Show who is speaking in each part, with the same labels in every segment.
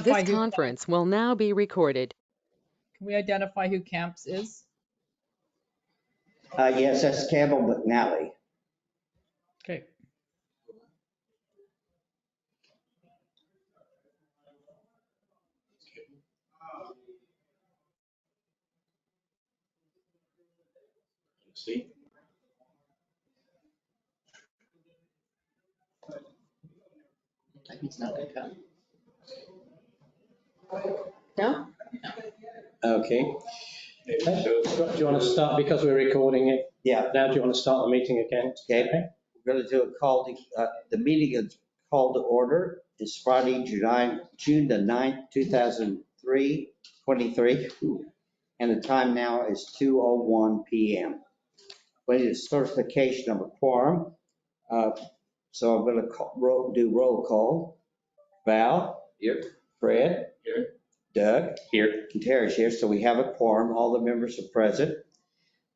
Speaker 1: This conference will now be recorded.
Speaker 2: Can we identify who Camps is?
Speaker 3: Yes, that's Campbell McNally.
Speaker 2: Okay.
Speaker 4: See?
Speaker 5: He's not gonna come. No?
Speaker 3: Okay,
Speaker 4: So, Scott, do you want to start, because we're recording it
Speaker 3: yeah,
Speaker 4: now, do you want to start the meeting again?
Speaker 3: okay. We're going to do a call, the meeting is called to order. It's Friday, June the 9th, 2023, and the time now is 2:01 PM. We need a certification of a quorum. So I'm going to do roll call. Val?
Speaker 4: Here.
Speaker 3: Fred?
Speaker 4: Here.
Speaker 3: Doug?
Speaker 4: Here.
Speaker 3: And Terry's here, so we have a quorum. All the members are present.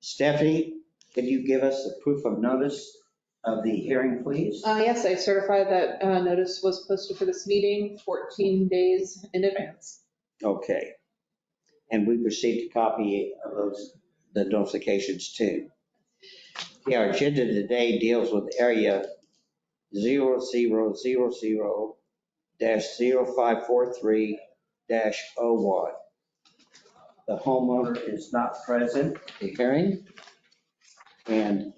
Speaker 3: Stephanie, can you give us the proof of notice of the hearing, please?
Speaker 5: Yes, I certify that notice was posted for this meeting 14 days in advance.
Speaker 3: Okay. And we received a copy of the notifications too. Okay, our agenda today deals with area 0000-0543-01. The homeowner is not present at the hearing. And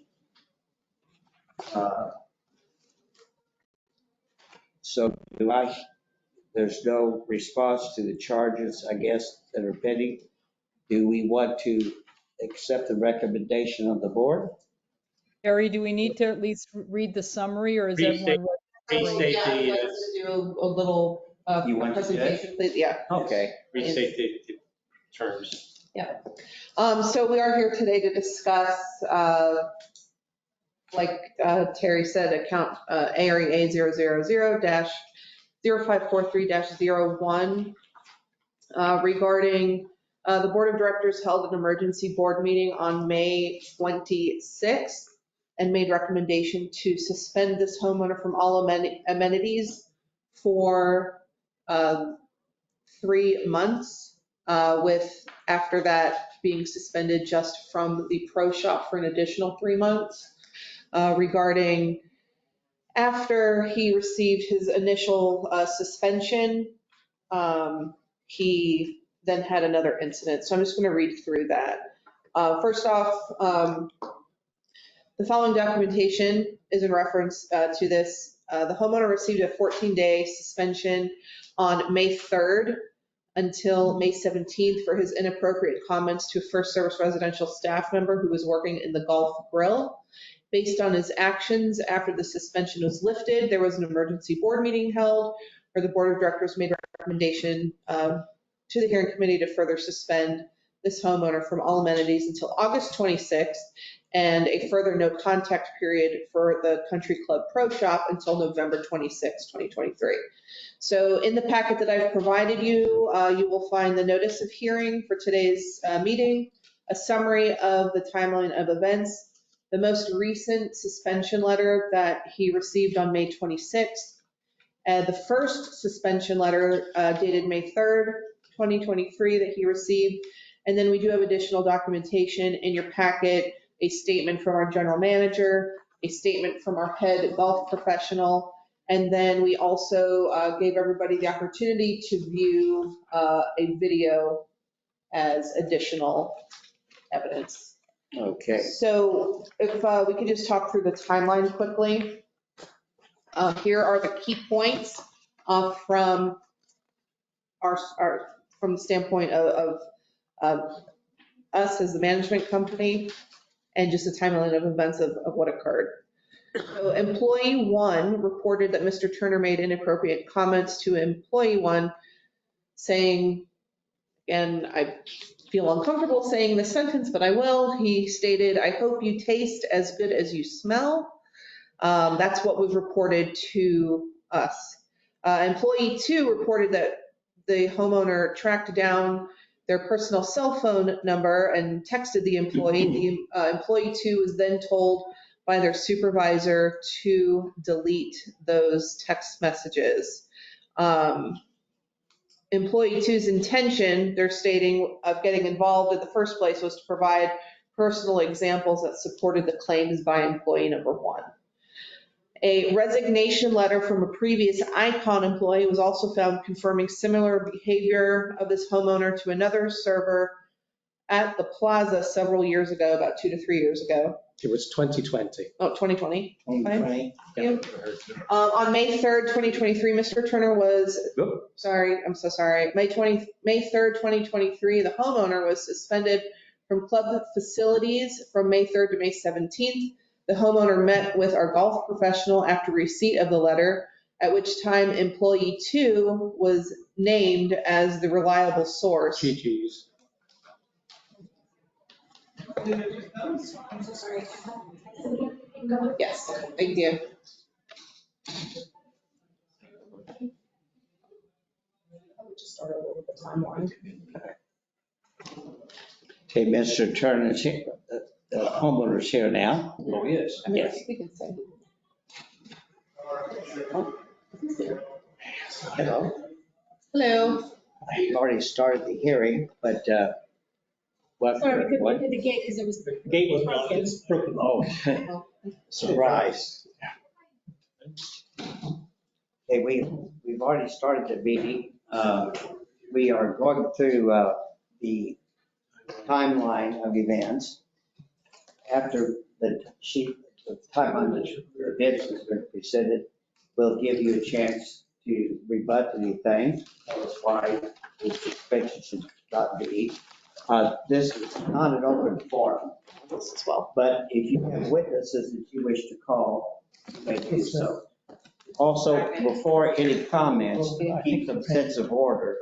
Speaker 3: so there's no response to the charges, I guess, that are pending. Do we want to accept the recommendation of the board?
Speaker 2: Terry, do we need to at least read the summary, or is everyone?
Speaker 4: Restate
Speaker 5: Yeah, I'd like to do a little
Speaker 3: You want to do that?
Speaker 5: presentation, please. Yeah.
Speaker 3: Okay.
Speaker 4: Restate the terms.
Speaker 5: So we are here today to discuss, like Terry said, account area A000-0543-01 regarding the board of directors held an emergency board meeting on May 26th and made recommendation to suspend this homeowner from all amenities for 3 months, with after that being suspended just from the pro shop for an additional 3 months. Regarding after he received his initial suspension, he then had another incident. So I'm just going to read through that. First off, the following documentation is in reference to this. The homeowner received a 14-day suspension on May 3rd until May 17th for his inappropriate comments to a First Service residential staff member who was working in the Golf Grill. Based on his actions after the suspension was lifted, there was an emergency board meeting held where the board of directors made a recommendation to the hearing committee to further suspend this homeowner from all amenities until August 26th, and a further no contact period for the Country Club Pro Shop until November 26, 2023. So in the packet that I've provided you, you will find the notice of hearing for today's meeting, a summary of the timeline of events, the most recent suspension letter that he received on May 26th, the first suspension letter dated May 3rd, 2023 that he received, and then we do have additional documentation in your packet, a statement from our general manager, a statement from our head golf professional, and then we also gave everybody the opportunity to view a video as additional evidence.
Speaker 3: Okay.
Speaker 5: So if we could just talk through the timeline quickly. Here are the key points from from the standpoint of us as the management company, and just a timeline of events of what occurred. So employee 1 reported that Mr. Turner made inappropriate comments to employee 1, saying, and I feel uncomfortable saying this sentence, but I will. He stated, "I hope you taste as good as you smell." That's what was reported to us. Employee 2 reported that the homeowner tracked down their personal cell phone number and texted the employee. The employee 2 was then told by their supervisor to delete those text messages. employee two's intention, they're stating, of getting involved in the first place was to provide personal examples that supported the claims by employee number one. A resignation letter from a previous Icon employee was also found confirming similar behavior of this homeowner to another server at the plaza several years ago, about 2 to 3 years ago.
Speaker 4: It was 2020.
Speaker 5: Oh, 2020.
Speaker 3: 2020.
Speaker 5: On May 3rd, 2023, Mr. Turner was, I'm so sorry. May 3rd, 2023, the homeowner was suspended from club facilities from May 3rd to May 17th. The homeowner met with our golf professional after receipt of the letter, at which time employee two was named as the reliable source.
Speaker 4: GG's.
Speaker 5: Yes, thank you. Just start over with the timeline.
Speaker 3: Okay, Mr. Turner's here, the homeowner's here now.
Speaker 4: Oh, yes.
Speaker 5: I mean,
Speaker 3: Yes.
Speaker 5: we can say.
Speaker 3: Hello.
Speaker 5: Hello.
Speaker 3: I've already started the hearing, but what?
Speaker 6: Sorry, we couldn't
Speaker 3: what-
Speaker 6: get to the gate because it was.
Speaker 4: The gate was broken. It's broken.
Speaker 3: Oh, surprise. Okay, we've already started the meeting. We are going through the timeline of events. After the timeline of events has been presented, we'll give you a chance to rebut anything. That is why the suspension should not be. This is not an open forum,
Speaker 5: This as well.
Speaker 3: but if you have witnesses that you wish to call, you may do so. Also, before any comments, keep some sense of order.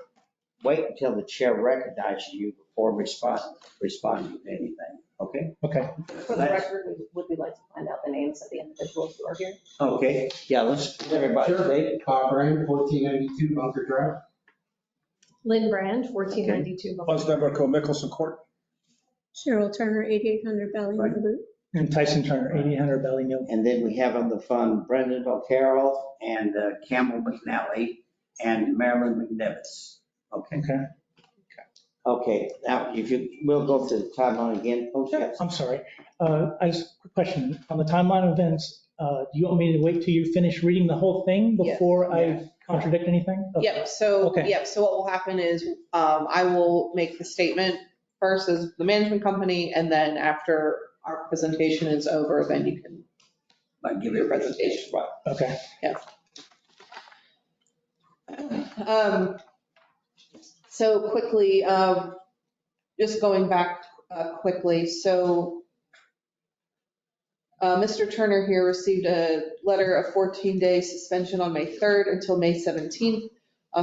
Speaker 3: Wait until the chair recognizes you before responding to anything, okay?
Speaker 4: Okay.
Speaker 6: For the record, would we like to find out the names of the individuals who are here?
Speaker 3: Okay, yeah, let's, everybody.
Speaker 7: Sure. Bob Brand, 1492 Bunker Drive.
Speaker 6: Lynn Brand, 1492.
Speaker 8: Buzz Deverco, Mickelson Court.
Speaker 9: Cheryl Turner, 8800
Speaker 3: Right.
Speaker 9: Bellingham Loop.
Speaker 7: And Tyson Turner, 8800 Belly Mill.
Speaker 3: And then we have on the phone Brendan O'Carroll and Campbell McNally and Marilyn McNivis. Okay,
Speaker 7: Okay.
Speaker 3: okay, now if you, we'll go to the timeline again. Oh, yes.
Speaker 7: I'm sorry. I just, quick question. On the timeline of events, do you want me to wait till you finish reading the whole thing before
Speaker 3: Yeah.
Speaker 7: I contradict anything? Okay.
Speaker 5: Yep, so what will happen is I will make the statement first as the management company, and then after our presentation is over, then you can
Speaker 3: Give
Speaker 5: your presentation.
Speaker 3: Right.
Speaker 7: Okay.
Speaker 5: So quickly, just going back quickly, so Mr. Turner here received a letter of 14-day suspension on May 3rd until May 17th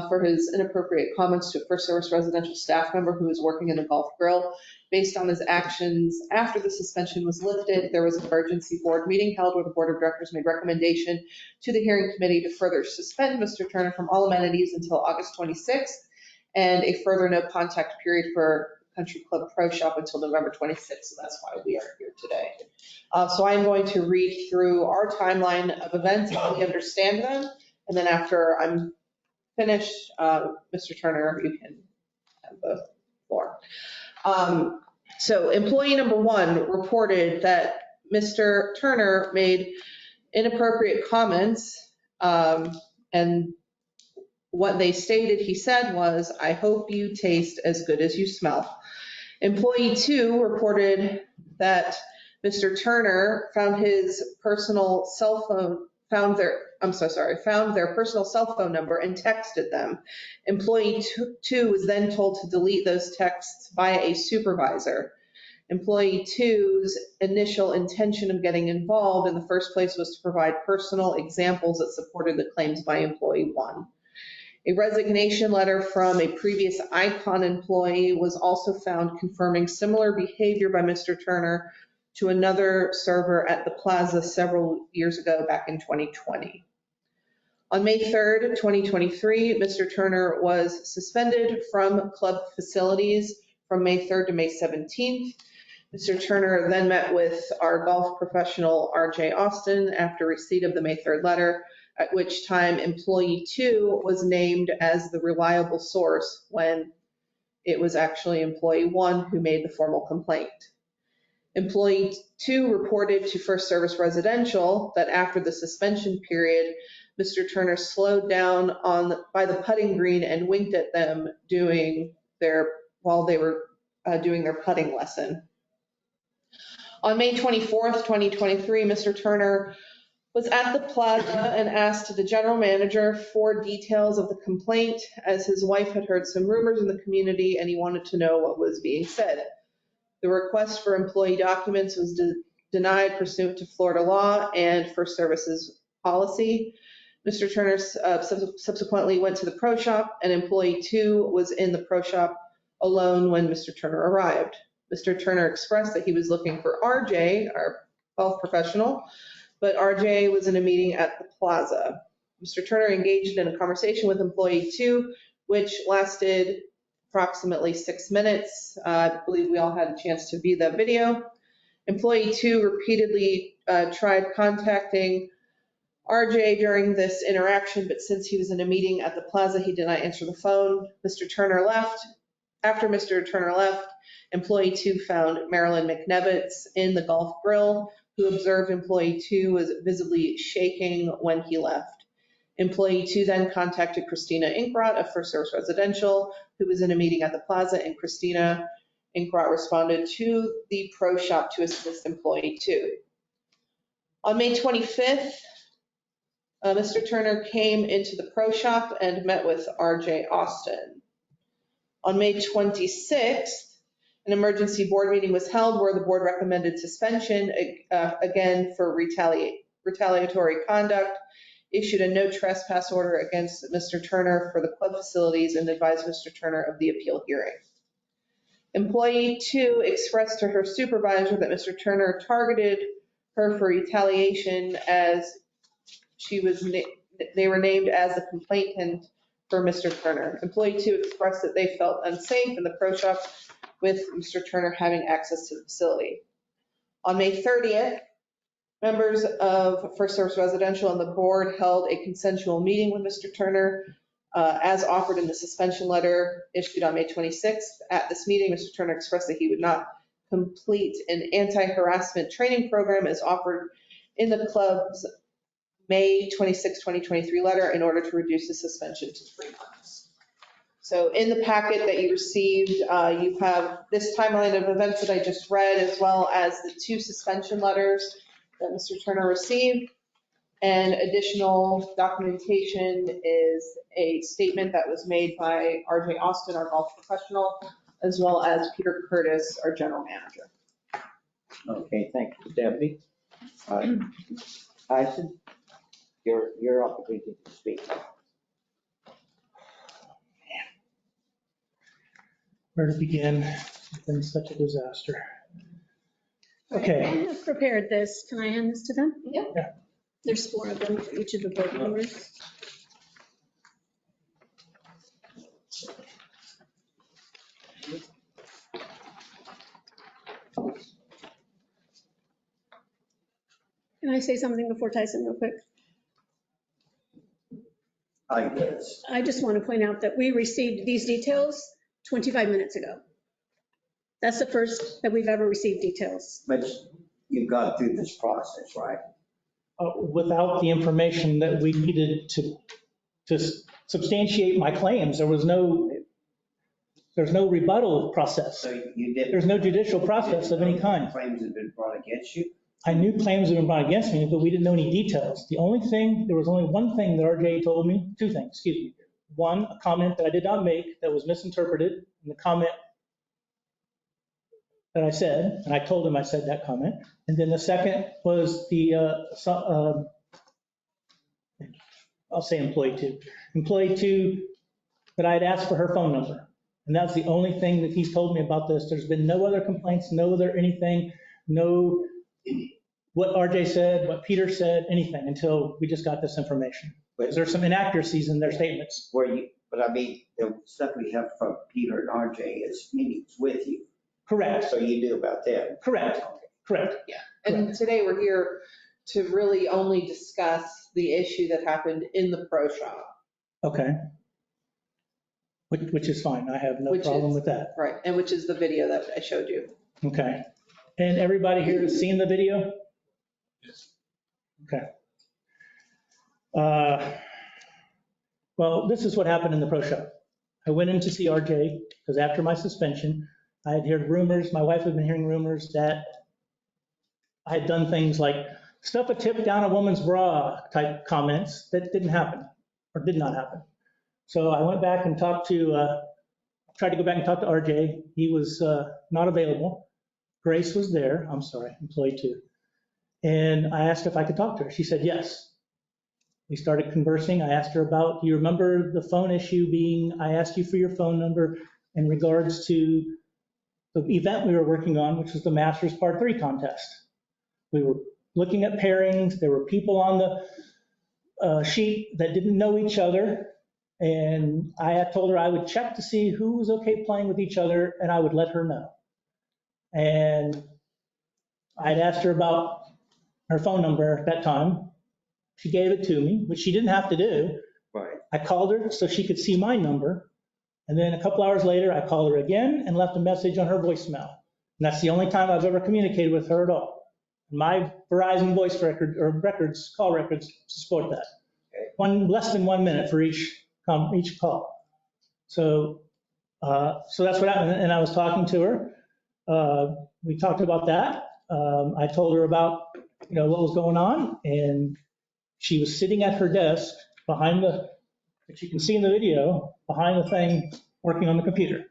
Speaker 5: for his inappropriate comments to a First Service residential staff member who was working in a golf grill. Based on his actions after the suspension was lifted, there was an emergency board meeting held where the board of directors made recommendation to the hearing committee to further suspend Mr. Turner from all amenities until August 26th, and a further no contact period for Country Club Pro Shop until November 26th. So that's why we are here today. So I'm going to read through our timeline of events and we understand them. And then after I'm finished, Mr. Turner, you can have the floor. So employee number one reported that Mr. Turner made inappropriate comments, and what they stated he said was, "I hope you taste as good as you smell." Employee two reported that Mr. Turner found his personal cell phone, found their personal cell phone number and texted them. Employee two was then told to delete those texts by a supervisor. Employee two's initial intention of getting involved in the first place was to provide personal examples that supported the claims by employee one. A resignation letter from a previous Icon employee was also found confirming similar behavior by Mr. Turner to another server at the plaza several years ago, back in 2020. On May 3rd, 2023, Mr. Turner was suspended from club facilities from May 3rd to May 17th. Mr. Turner then met with our golf professional, RJ Austin, after receipt of the May 3rd letter, at which time employee 2 was named as the reliable source when it was actually employee 1 who made the formal complaint. Employee 2 reported to First Service Residential that after the suspension period, Mr. Turner slowed down by the putting green and winked at them while they were doing their putting lesson. On May 24th, 2023, Mr. Turner was at the plaza and asked the general manager for details of the complaint, as his wife had heard some rumors in the community and he wanted to know what was being said. The request for employee documents was denied pursuant to Florida law and First Services policy. Mr. Turner subsequently went to the pro shop, and employee 2 was in the pro shop alone when Mr. Turner arrived. Mr. Turner expressed that he was looking for RJ, our golf professional, but RJ was in a meeting at the plaza. Mr. Turner engaged in a conversation with employee 2, which lasted approximately 6 minutes. I believe we all had a chance to view that video. Employee 2 repeatedly tried contacting RJ during this interaction, but since he was in a meeting at the plaza, he did not answer the phone. Mr. Turner left. After Mr. Turner left, employee 2 found Marilyn McNevitz in the golf grill, who observed employee 2 was visibly shaking when he left. Employee 2 then contacted Christina Inkrot of First Service Residential, who was in a meeting at the plaza, and Christina Inkrot responded to the pro shop to assist employee 2. On May 25th, Mr. Turner came into the pro shop and met with RJ Austin. On May 26th, an emergency board meeting was held where the board recommended suspension, again for retaliatory conduct, issued a no trespass order against Mr. Turner for the club facilities, and advised Mr. Turner of the appeal hearing. Employee 2 expressed to her supervisor that Mr. Turner targeted her for retaliation as they were named as the complainant for Mr. Turner. Employee 2 expressed that they felt unsafe in the pro shop with Mr. Turner having access to the facility. On May 30th, members of First Service Residential and the board held a consensual meeting with Mr. Turner as offered in the suspension letter issued on May 26th. At this meeting, Mr. Turner expressed that he would not complete an anti-harassment training program as offered in the club's May 26, 2023 letter in order to reduce the suspension to 3 months. So in the packet that you received, you have this timeline of events that I just read, as well as the 2 suspension letters that Mr. Turner received. And additional documentation is a statement that was made by RJ Austin, our golf professional, as well as Peter Curtis, our general manager.
Speaker 3: Okay, thank you, Deputy. Tyson, your opportunity to speak.
Speaker 7: Where to begin? It's been such a disaster. Okay.
Speaker 9: I have prepared this. Can I hand this to them?
Speaker 6: Yeah.
Speaker 9: There's 4 of them for each of the board members. Can I say something before Tyson real quick?
Speaker 3: I guess.
Speaker 9: I just want to point out that we received these details 25 minutes ago. That's the first that we've ever received details.
Speaker 3: But you've gone through this process, right?
Speaker 7: Without the information that we needed to substantiate my claims, there's no rebuttal process.
Speaker 3: So you did.
Speaker 7: There's no judicial process of any kind.
Speaker 3: Claims have been brought against you?
Speaker 7: I knew claims had been brought against me, but we didn't know any details. There was only one thing that RJ told me, 2 things, excuse me. One, a comment that I did not make that was misinterpreted, and the comment that I said, and I told him I said that comment. And then the second was I'll say employee 2. Employee 2, that I had asked for her phone number. And that's the only thing that he's told me about this. There's been no other complaints, no other anything, no what RJ said, what Peter said, anything until we just got this information. Because there's some inaccuracies in their statements.
Speaker 3: But I mean, the stuff we have from Peter and RJ is meetings with you.
Speaker 7: Correct.
Speaker 3: So you knew about that.
Speaker 7: Correct. Correct.
Speaker 5: Yeah, and today we're here to really only discuss the issue that happened in the pro shop.
Speaker 7: Okay. Which is fine. I have no
Speaker 5: Which
Speaker 7: problem
Speaker 5: is-
Speaker 7: with that.
Speaker 5: Right, and which is the video that I showed you.
Speaker 7: Okay. And everybody here has seen the video? Okay. Well, this is what happened in the pro shop. I went in to see RJ because after my suspension, I had heard rumors, my wife had been hearing rumors that I had done things like stuff a tip down a woman's bra type comments that didn't happen or did not happen. So I went back and tried to go back and talk to RJ. He was not available. Grace was there. I'm sorry, employee 2. And I asked if I could talk to her. She said yes. We started conversing. I asked her about, do you remember the phone issue being, I asked you for your phone number in regards to the event we were working on, which was the Masters Part 3 contest. We were looking at pairings. There were people on the sheet that didn't know each other. And I had told her I would check to see who was okay playing with each other and I would let her know. And I'd asked her about her phone number at that time. She gave it to me, which she didn't have to do.
Speaker 3: Right.
Speaker 7: I called her so she could see my number. And then a couple hours later, I called her again and left a message on her voicemail. And that's the only time I've ever communicated with her at all. My Verizon voice record or records, call records support that. Less than 1 minute for each call. So that's what happened. And I was talking to her. We talked about that. I told her about, what was going on, and she was sitting at her desk behind if you can see in the video, behind the thing, working on the computer.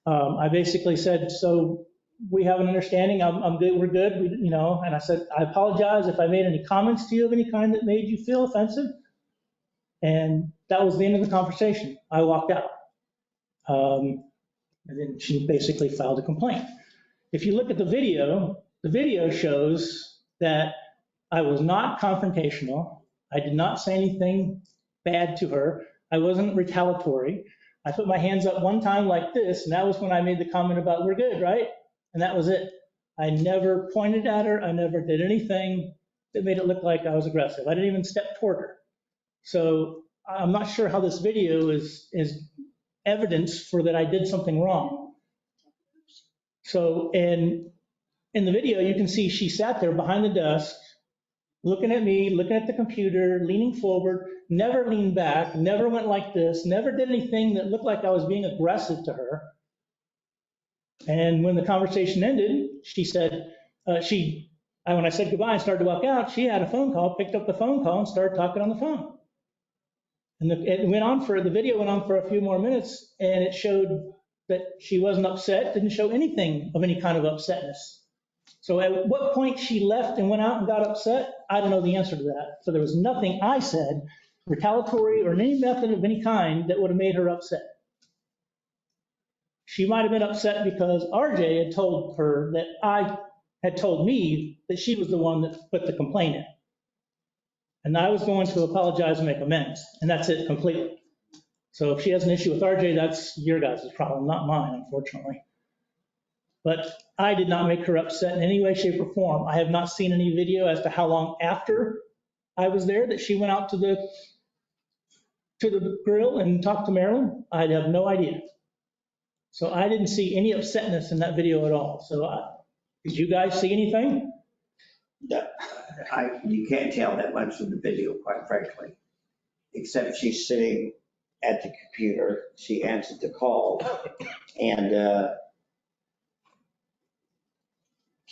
Speaker 7: I basically said, so we have an understanding, I'm good, we're good, and I said, I apologize if I made any comments to you of any kind that made you feel offensive. And that was the end of the conversation. I walked out. And then she basically filed a complaint. If you look at the video shows that I was not confrontational. I did not say anything bad to her. I wasn't retaliatory. I put my hands up one time like this, and that was when I made the comment about we're good, right? And that was it. I never pointed at her. I never did anything that made it look like I was aggressive. I didn't even step toward her. So I'm not sure how this video is evidence for that I did something wrong. So in the video, you can see she sat there behind the desk, looking at me, looking at the computer, leaning forward, never leaned back, never went like this, never did anything that looked like I was being aggressive to her. And when the conversation ended, she said, when I said goodbye and started to walk out, she had a phone call, picked up the phone call and started talking on the phone. And the video went on for a few more minutes, and it showed that she wasn't upset, didn't show anything of any kind of upsetness. So at what point she left and went out and got upset, I don't know the answer to that. So there was nothing I said, retaliatory or any method of any kind, that would have made her upset. She might have been upset because RJ had told her that I had told me that she was the one that put the complaint in. And I was going to apologize and make amends, and that's it completely. So if she has an issue with RJ, that's your guys' problem, not mine, unfortunately. But I did not make her upset in any way, shape, or form. I have not seen any video as to how long after I was there that she went out to the grill and talked to Marilyn. I have no idea. So I didn't see any upsetness in that video at all. So did you guys see anything?
Speaker 3: You can't tell that much from the video, quite frankly, except she's sitting at the computer. She answered the call and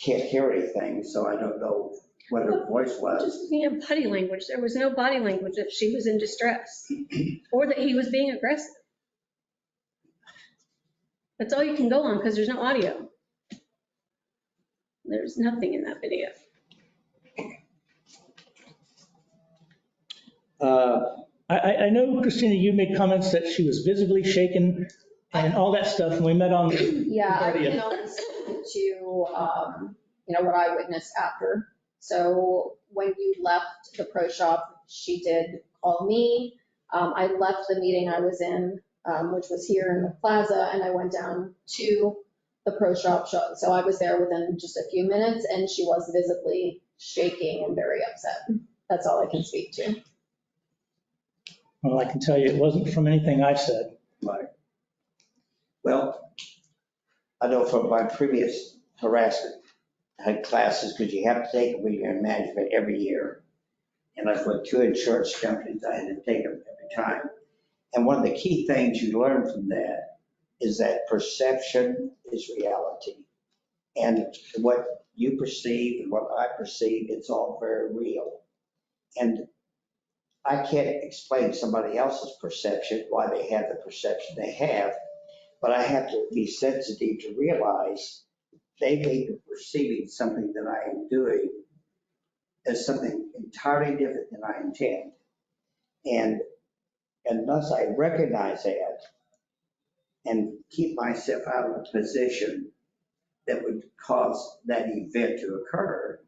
Speaker 3: can't hear anything, so I don't know what her voice was.
Speaker 9: Just looking at body language, there was no body language that she was in distress or that he was being aggressive. That's all you can go on because there's no audio. There's nothing in that video.
Speaker 7: I know, Christina, you made comments that she was visibly shaken and all that stuff, and we met on.
Speaker 6: Yeah, I can only speak to, what I witnessed after. So when you left the pro shop, she did call me. I left the meeting I was in, which was here in the plaza, and I went down to the pro shop. So I was there within just a few minutes, and she was visibly shaking and very upset. That's all I can speak to.
Speaker 7: Well, I can tell you it wasn't from anything I said.
Speaker 3: Right. Well, I know from my previous harassment, I had classes, because you have to take them when you're in management every year. And I've got 2 insurance companies, I had to take them every time. And one of the key things you learn from that is that perception is reality. And what you perceive and what I perceive, it's all very real. And I can't explain somebody else's perception, why they have the perception they have, but I have to be sensitive to realize they may be perceiving something that I am doing as something entirely different than I intend. And unless I recognize that and keep myself out of a position that would cause that event to occur,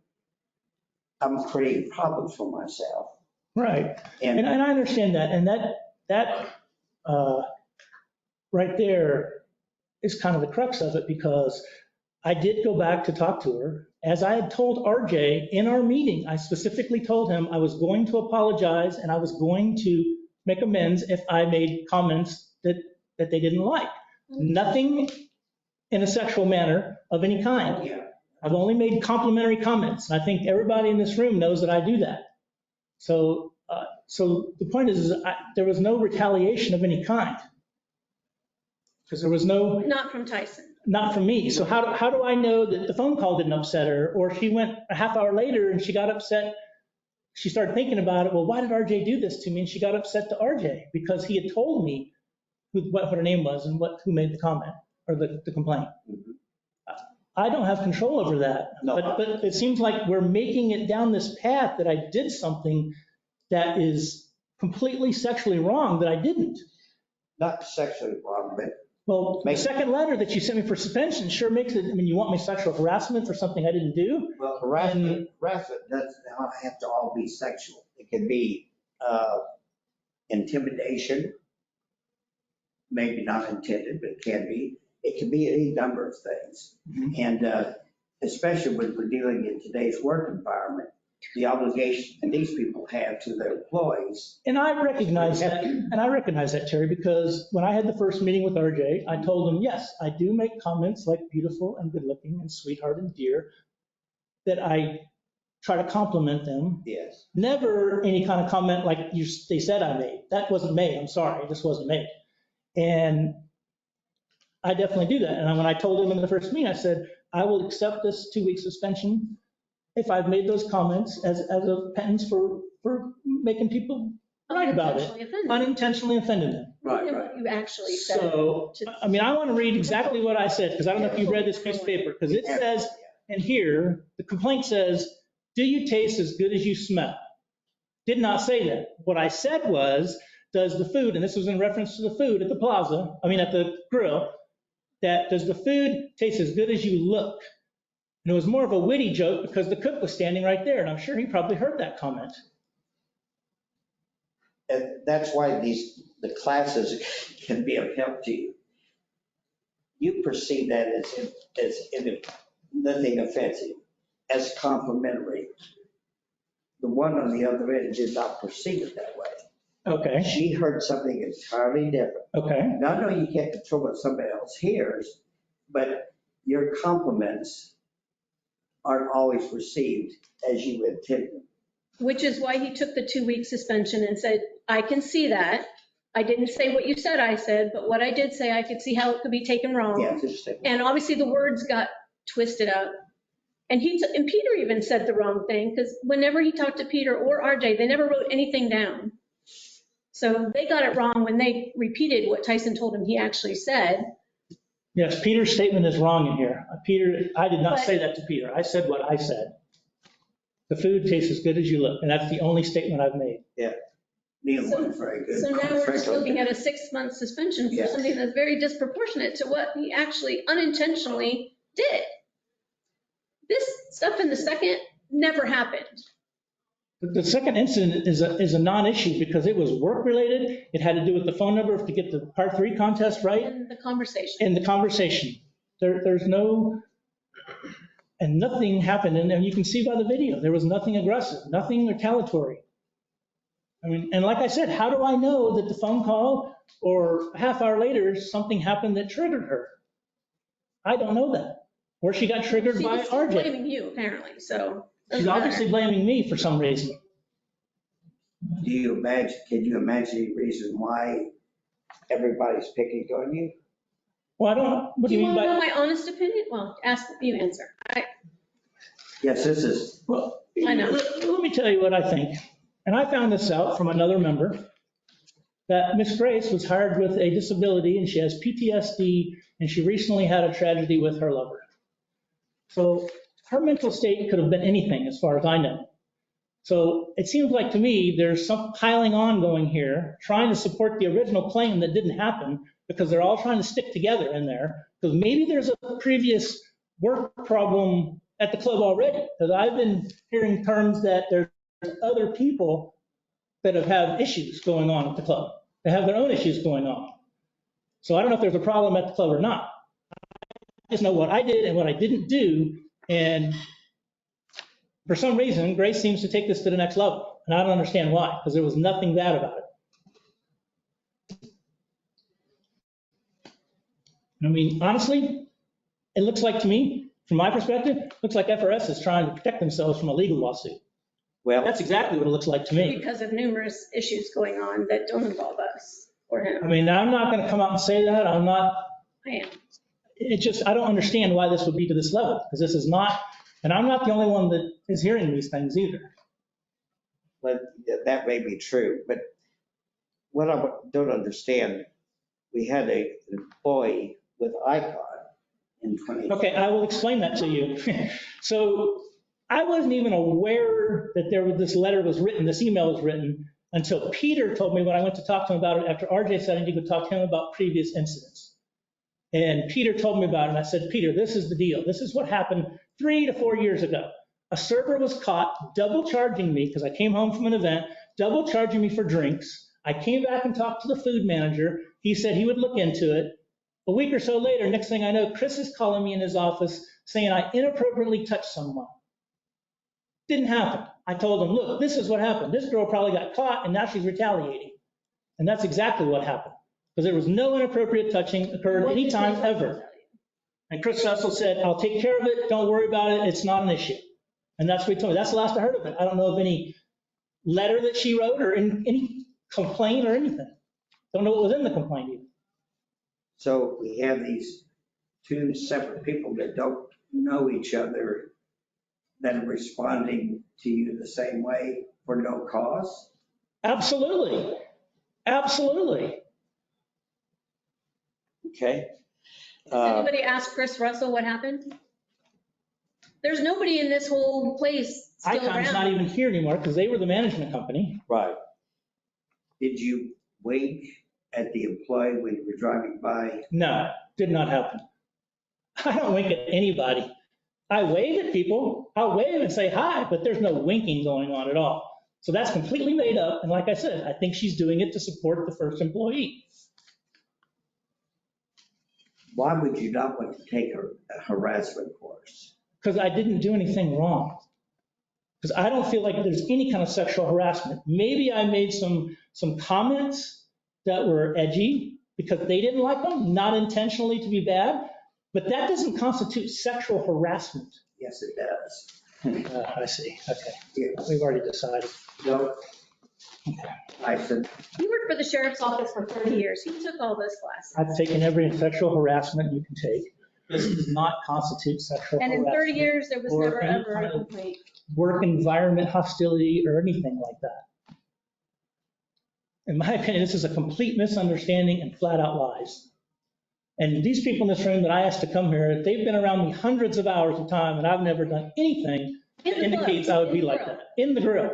Speaker 3: I'm creating problems for myself.
Speaker 7: Right.
Speaker 3: And
Speaker 7: And I understand that. And that right there is kind of the crux of it, because I did go back to talk to her. As I had told RJ in our meeting, I specifically told him I was going to apologize and I was going to make amends if I made comments that they didn't like. Nothing in a sexual manner of any kind.
Speaker 3: yeah,
Speaker 7: I've only made complimentary comments. And I think everybody in this room knows that I do that. So the point is there was no retaliation of any kind. Because there was no,
Speaker 9: Not from Tyson.
Speaker 7: not from me. So how do I know that the phone call didn't upset her? Or she went a half hour later and she got upset. She started thinking about it. Well, why did RJ do this to me? And she got upset to RJ because he had told me what her name was and who made the comment or the complaint. I don't have control over that.
Speaker 3: No.
Speaker 7: But it seems like we're making it down this path that I did something that is completely sexually wrong that I didn't.
Speaker 3: not sexually wrong, but
Speaker 7: Well, the second letter that you sent me for suspension sure makes it, I mean, you want me sexual harassment for something I didn't do?
Speaker 3: well, harassment doesn't have to all be sexual. It can be intimidation, maybe not intended, but it can be. It can be any number of things. And especially when we're dealing in today's work environment, the obligation that these people have to their employees.
Speaker 7: And I recognize that, Terry, because when I had the first meeting with RJ, I told him, yes, I do make comments like beautiful and good looking and sweetheart and dear, that I try to compliment them.
Speaker 3: Yes.
Speaker 7: Never any kind of comment like they said I made. That wasn't made. I'm sorry. It just wasn't made. And I definitely do that. And when I told him in the first meeting, I said, I will accept this 2-week suspension if I've made those comments as a penance for making people write about it, unintentionally offending them.
Speaker 3: Right.
Speaker 9: You actually said.
Speaker 7: So, I mean, I want to read exactly what I said, because I don't know if you read this piece of paper, because it says, and here, the complaint says, do you taste as good as you smell? Did not say that. What I said was, does the food, and this was in reference to the food at the plaza, at the grill, that does the food taste as good as you look? And it was more of a witty joke because the cook was standing right there, and I'm sure he probably heard that comment.
Speaker 3: And that's why the classes can be of help to you. You perceive that as nothing offensive, as complimentary. The one on the other end did not perceive it that way.
Speaker 7: Okay,
Speaker 3: She heard something entirely different.
Speaker 7: okay.
Speaker 3: Now, I know you can't control what somebody else hears, but your compliments aren't always received as you intended.
Speaker 9: Which is why he took the 2-week suspension and said, I can see that. I didn't say what you said I said, but what I did say, I could see how it could be taken wrong.
Speaker 3: Yeah, it's interesting.
Speaker 9: And obviously the words got twisted up. And Peter even said the wrong thing, because whenever he talked to Peter or RJ, they never wrote anything down. So they got it wrong when they repeated what Tyson told him he actually said.
Speaker 7: Yes, Peter's statement is wrong in here. I did not say that to Peter. I said what I said. The food tastes as good as you look, and that's the only statement I've made.
Speaker 3: Yeah, neither one is very good.
Speaker 9: So now we're just
Speaker 3: frankly.
Speaker 9: looking at a 6-month suspension for
Speaker 3: Yeah.
Speaker 9: something that's very disproportionate to what he actually unintentionally did. This stuff in the second never happened.
Speaker 7: The second incident is a non-issue because it was work-related. It had to do with the phone number to get the Part 3 contest right
Speaker 9: In the conversation.
Speaker 7: in the conversation. There's no, And nothing happened. And you can see by the video, there was nothing aggressive, nothing retaliatory. I mean, and like I said, how do I know that the phone call or a half hour later, something happened that triggered her? I don't know that. Or she got triggered by
Speaker 9: She's
Speaker 7: RJ.
Speaker 9: blaming you apparently, so.
Speaker 7: She's obviously blaming me for some reason.
Speaker 3: Can you imagine any reason why everybody's picking on you?
Speaker 7: Well, I don't know. What
Speaker 9: Do
Speaker 7: do
Speaker 9: you
Speaker 7: you mean
Speaker 9: want to know
Speaker 7: by?
Speaker 9: my honest opinion? Well, ask, you answer.
Speaker 3: Yes, this is,
Speaker 7: Well,
Speaker 9: I know.
Speaker 7: let me tell you what I think. And I found this out from another member, that Miss Grace was hired with a disability and she has PTSD and she recently had a tragedy with her lover. So her mental state could have been anything as far as I know. So it seems like to me, there's some piling on going here, trying to support the original claim that didn't happen because they're all trying to stick together in there. Because maybe there's a previous work problem at the club already. Because I've been hearing terms that there's other people that have issues going on at the club. They have their own issues going on. So I don't know if there's a problem at the club or not. I just know what I did and what I didn't do. And for some reason, Grace seems to take this to the next level. And I don't understand why, because there was nothing bad about it. I mean, honestly, it looks like to me, from my perspective, looks like FRS is trying to protect themselves from a legal lawsuit.
Speaker 3: well,
Speaker 7: That's exactly what it looks like to me.
Speaker 9: Because of numerous issues going on that don't involve us or
Speaker 7: I
Speaker 9: him.
Speaker 7: mean, I'm not going to come out and say that. I'm not,
Speaker 9: I am.
Speaker 7: it just, I don't understand why this would be to this level, because this is not, and I'm not the only one that is hearing these things either.
Speaker 3: but that may be true, but what I don't understand, we had an employee with ICON in 20.
Speaker 7: Okay, I will explain that to you. So I wasn't even aware that this letter was written, this email was written, until Peter told me when I went to talk to him about it after RJ said I need to go talk to him about previous incidents. And Peter told me about it, and I said, Peter, this is the deal. This is what happened 3 to 4 years ago. A server was caught double charging me because I came home from an event, double charging me for drinks. I came back and talked to the food manager. He said he would look into it. A week or so later, next thing I know, Chris is calling me in his office saying I inappropriately touched someone. Didn't happen. I told him, look, this is what happened. This girl probably got caught and now she's retaliating. And that's exactly what happened. Because there was no inappropriate touching occurred anytime ever. And Chris Russell said, I'll take care of it. Don't worry about it. It's not an issue. And that's what he told me. That's the last I heard of it. I don't know of any letter that she wrote or any complaint or anything. Don't know what was in the complaint even.
Speaker 3: So we have these two separate people that don't know each other that are responding to you the same way for no cause?
Speaker 7: Absolutely. Absolutely.
Speaker 3: Okay.
Speaker 9: Has anybody asked Chris Russell what happened? There's nobody in this whole place still
Speaker 7: Icon's not
Speaker 9: around.
Speaker 7: even here anymore because they were the management company.
Speaker 3: Right. Did you wink at the employee when you were driving by?
Speaker 7: No, did not happen. I don't wink at anybody. I wave at people. I'll wave and say hi, but there's no winking going on at all. So that's completely made up. And like I said, I think she's doing it to support the first employee.
Speaker 3: Why would you not want to take a harassment course?
Speaker 7: Because I didn't do anything wrong. Because I don't feel like there's any kind of sexual harassment. Maybe I made some comments that were edgy because they didn't like them, not intentionally to be bad, but that doesn't constitute sexual harassment.
Speaker 3: Yes, it does.
Speaker 7: I see. Okay.
Speaker 3: Yeah.
Speaker 7: We've already decided.
Speaker 3: No. I said,
Speaker 9: He worked for the sheriff's office for 30 years. He took all those classes.
Speaker 7: I've taken every sexual harassment you can take. This does not constitute sexual
Speaker 9: And
Speaker 7: harassment.
Speaker 9: in 30 years, there was
Speaker 7: or
Speaker 9: never
Speaker 7: any
Speaker 9: ever
Speaker 7: kind
Speaker 9: a
Speaker 7: of
Speaker 9: complaint.
Speaker 7: work environment hostility or anything like that. In my opinion, this is a complete misunderstanding and flat out lies. And these people in this room that I asked to come here, they've been around me hundreds of hours of time and I've never done anything that
Speaker 9: In the
Speaker 7: indicates
Speaker 9: grill.
Speaker 7: I would be
Speaker 9: In the
Speaker 7: like
Speaker 9: grill.
Speaker 7: that. In the grill.